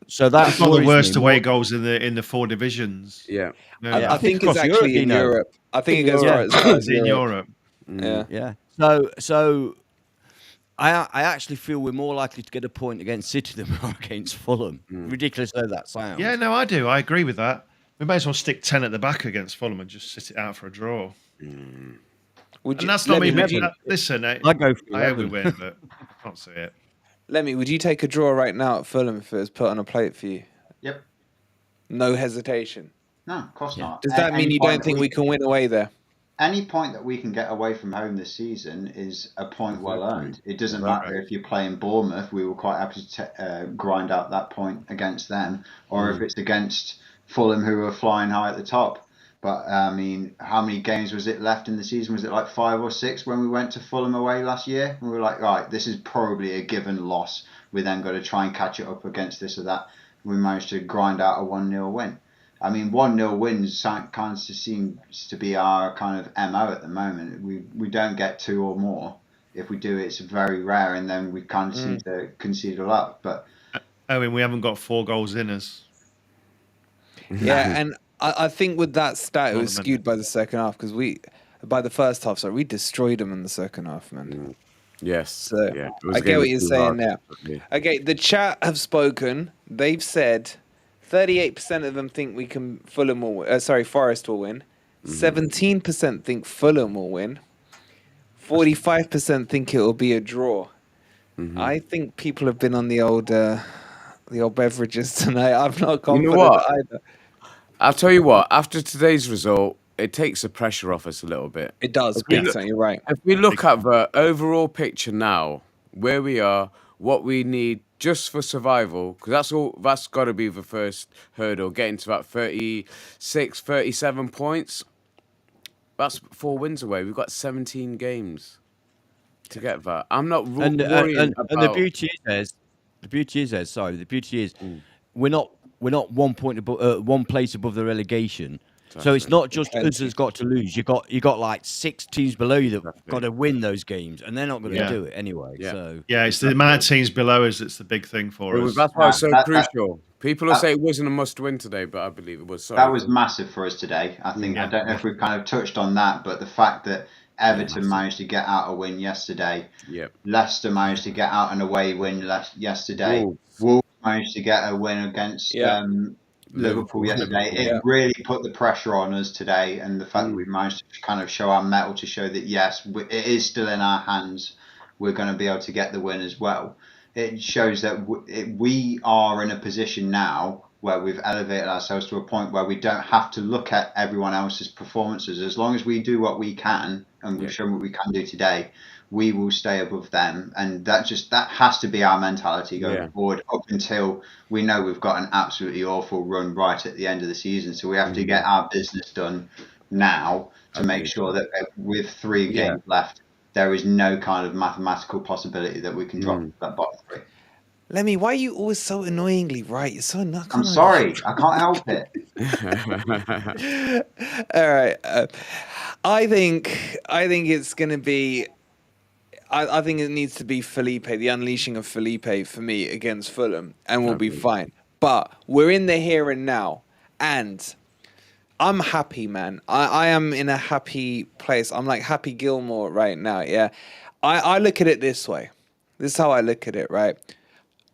So that It's not the worries worst me away more. goals in the 4 divisions. Yeah. No, I think it's across Europe, actually in Dino. Europe. I think it goes Yeah. right as far as it's in Europe. Europe. Yeah. Yeah. So I actually feel we're more likely to get a point against City than we are against Fulham. Ridiculous though that sounds. Yeah, no, I do. I agree with that. We may as well stick 10 at the back against Fulham and just sit it out for a draw. Would And that's not me. Lemmy, would you, Listen, I go for hope we 11. win, but I can't see it. Lemmy, would you take a draw right now at Fulham if it was put on a plate for you? Yep. No hesitation. No, of course not. Does that mean Any you point don't that think we can win away there? Any point that we can get away from home this season is a point well earned. It doesn't matter if you're playing Bournemouth. We were quite happy to grind out that point against them, or if it's against Fulham, who are flying high at the top. But I mean, how many games was it left in the season? Was it like 5 or 6 when we went to Fulham away last year? We were like, right, this is probably a given loss. We then got to try and catch it up against this or that. We managed to grind out a 1-0 win. I mean, 1-0 wins kind of seems to be our kind of MO at the moment. We don't get 2 or more. If we do, it's very rare, and then we kind of seem to concede a lot. But I mean, we haven't got 4 goals in us. Yeah, and I think with that stat, it was Not a skewed by the second half because by the first half, we destroyed them in the second half, man. Yes. So yeah. It was I a get game what of you're two saying halves. there. Okay, the chat have spoken. They've said 38% of them think we can Forest will win. 17% think Fulham will win. 45% think it will be a draw. I think people have been on the old beverages tonight. I'm not confident what? either. I'll tell you what, after today's result, it takes the pressure off us a little bit. It does, big time. You're right. If we look at the overall picture now, where we are, what we need just for survival, because that's got to be the first hurdle, getting to about 36, 37 points. That's 4 wins away. We've got 17 games to get that. I'm not worrying about... And the beauty is, we're not 1 point above, 1 place above the relegation. So it's not just us that's got to lose. You got like 6 teams below you that got to win those games, and they're not going to do it anyway. Yeah. So Yeah, it's the amount of teams below us that's the big thing for us. That's why it's so That- crucial. People will say it wasn't a must-win today, but I believe it was. Sorry. that was massive for us today. I think Yeah. I don't know if we've kind of touched on that, but the fact that Everton managed to get out a win yesterday, Yep. Leicester managed to get out an away win yesterday, Wolves managed to get a win against Liverpool yesterday. It really put the pressure on us today, and the fact that we managed to kind of show our mettle to show that yes, it is still in our hands. We're going to be able to get the win as well. It shows that we are in a position now where we've elevated ourselves to a point where we don't have to look at everyone else's performances. As long as we do what we can, and we've shown what we can do today, we will stay above them. And that has to be our mentality going forward up until we know we've got an absolutely awful run right at the end of the season. So we have to get our business done now to make sure that with 3 games left, there is no kind of mathematical possibility that we can drop that bottom 3. Lemmy, why are you always so annoyingly right? You're so I'm sorry, I can't help it. All right. I think it's going to be... I think it needs to be Felipe, the unleashing of Felipe for me against Fulham, and we'll be fine. But we're in the here and now, and I'm happy, man. I am in a happy place. I'm like Happy Gilmore right now. Yeah, I look at it this way. This is how I look at it. Right,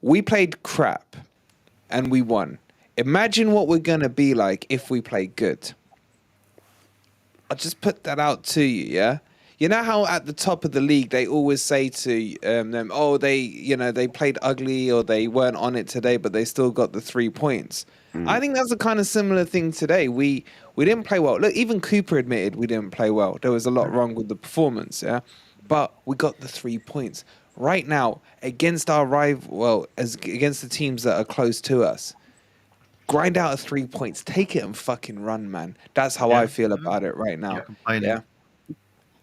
we played crap, and we won. Imagine what we're gonna be like if we play good. I'll just put that out to you. Yeah. You know how at the top of the league they always say to them, "Oh, they played ugly or they weren't on it today, but they still got the 3 points." I think that's a kind of similar thing today. We didn't play well. Look, even Cooper admitted we didn't play well. There was a lot wrong with the performance, yeah, but we got the 3 points right now against our rival. Well, as against the teams that are close to us. Grind out of 3 points, take it and fucking run, man. That's how I feel about it right now. Yeah.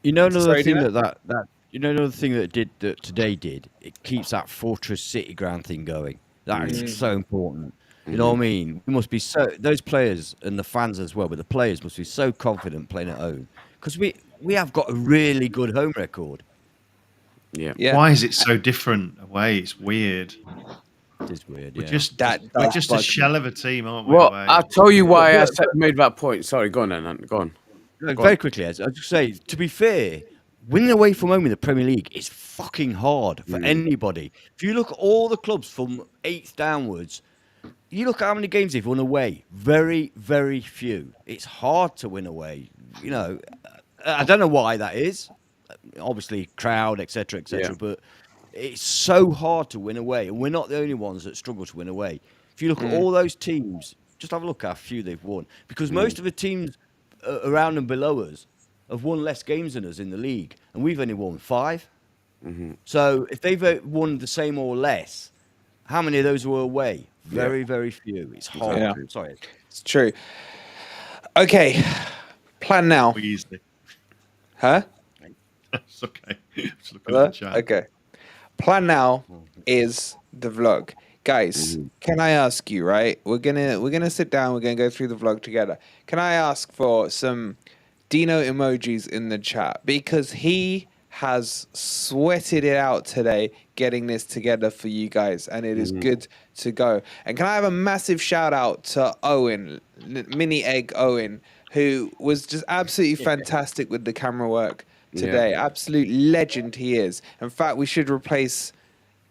You know another Sorry, thing Dina? that you know another thing that today did. It keeps that Fortress City ground thing going. That is so important. You know what I mean? We must be those players and the fans as well, but the players must be so confident playing at home because we have got a really good home record. Yeah. Why is it so different away? It's weird. It is weird. We're Yeah. just That we're does just a bug me. shell of a team, aren't we? Well, away? I'll tell you why I made that point. Sorry, go on, then. Go on. Very quickly, I'll just say, to be fair, winning away from home in the Premier League is fucking hard for anybody. If you look at all the clubs from 8th downwards, you look at how many games they've won away. Very, very few. It's hard to win away. You know, I don't know why that is. Obviously, crowd, etc., but it's so hard to win away, and we're not the only ones that struggle to win away. If you look at all those teams, just have a look at how few they've won, because most of the teams around and below us have won less games than us in the league, and we've only won 5. So if they've won the same or less, how many of those were away? Very, very few. It's hard. Yeah. Sorry. It's true. Okay. Plan now. Easy. Huh? It's okay. Just looking at the chat. Okay. Plan now is the vlog. Guys, can I ask you, right? We're gonna sit down, we're gonna go through the vlog together. Can I ask for some Dino emojis in the chat? Because he has sweated it out today getting this together for you guys, and it is good to go. And can I have a massive shout out to Owen, Mini Egg Owen, who was just absolutely fantastic with the camera work today. Absolute legend he is. In fact, we should replace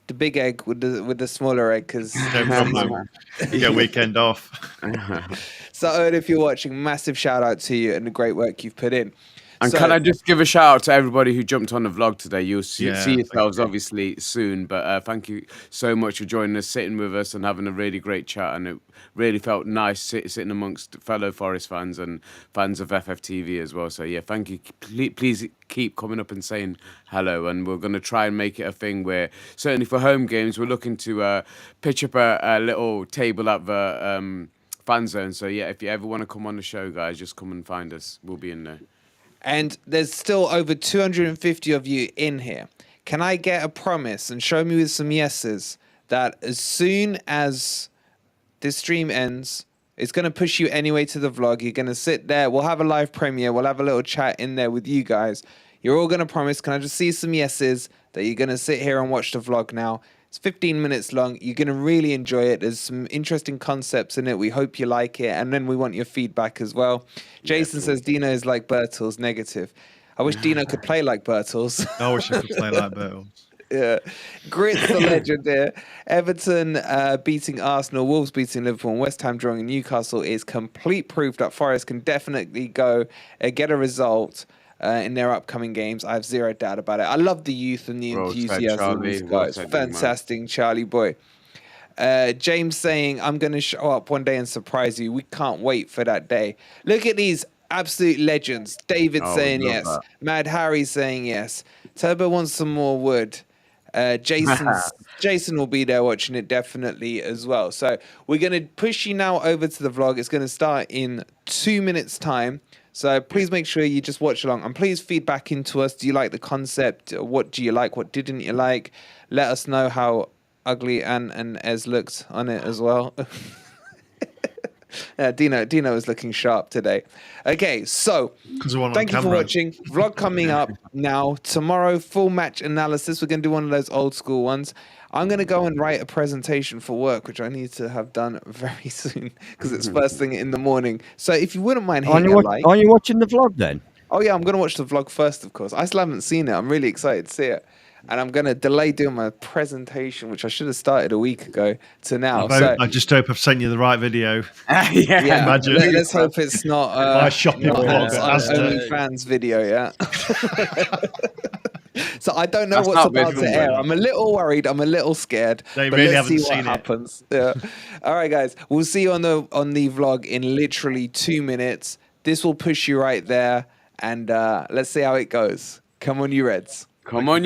the big egg with the smaller egg because No problem. You get a weekend off. So Owen, if you're watching, massive shout out to you and the great work you've put in. And So- can I just give a shout out to everybody who jumped on the vlog today? You'll see yourselves thank you. obviously soon, but thank you so much for joining us, sitting with us and having a really great chat. And it really felt nice sitting amongst fellow Forest fans and fans of FFTV as well. So yeah, thank you. Please keep coming up and saying hello. And we're going to try and make it a thing where, certainly for home games, we're looking to pitch up a little table at the fan zone. So yeah, if you ever want to come on the show, guys, just come and find us. We'll be in there. And there's still over 250 of you in here. Can I get a promise and show me with some yeses that as soon as this stream ends, it's going to push you anyway to the vlog. You're going to sit there. We'll have a live premiere. We'll have a little chat in there with you guys. You're all going to promise. Can I just see some yeses that you're going to sit here and watch the vlog now? It's 15 minutes long. You're going to really enjoy it. There's some interesting concepts in it. We hope you like it. And then we want your feedback as well. Jason says Dino is like Bertels, negative. I wish Dino could play like Bertels. I wish I could play like Bertels. Yeah. Grit's the legend there. Everton beating Arsenal, Wolves beating Liverpool, and West Ham drawing Newcastle is complete proof that Forest can definitely go get a result in their upcoming games. I have zero doubt about it. I love the youth and the enthusiasm of these guys. Fantastic, Charlie boy. James saying, I'm going to show up one day and surprise you. We can't wait for that day. Look at these absolute legends. David saying yes. that. Mad Harry saying yes. Turbo wants some more wood. Jason will be there watching it definitely as well. So we're going to push you now over to the vlog. It's going to start in 2 minutes time. So please make sure you just watch along and please feed back into us. Do you like the concept? What do you like? What didn't you like? Let us know how ugly Anne and Ez looked on it as well. Dino is looking sharp today. Okay, so thank you for watching. Vlog coming up now. Tomorrow, full match analysis. We're going to do one of those old school ones. I'm going to go and write a presentation for work, which I need to have done very soon because it's first thing in the morning. So if you wouldn't mind hitting a like. Are you watching the vlog then? Oh, yeah, I'm going to watch the vlog first, of course. I still haven't seen it. I'm really excited to see it. And I'm going to delay doing my presentation, which I should have started a week ago, to now. I just hope I've sent you the right video. Yeah, imagine. let's hope it's not my shopping vlog. OnlyFans video, yeah. So I don't know what's about to air. I'm a little worried. I'm a little scared. They but really let's haven't see what seen happens. Yeah. All right, guys. We'll see you on the vlog in literally 2 minutes. This will push you right there, and let's see how it goes. Come on, you Reds. Come on.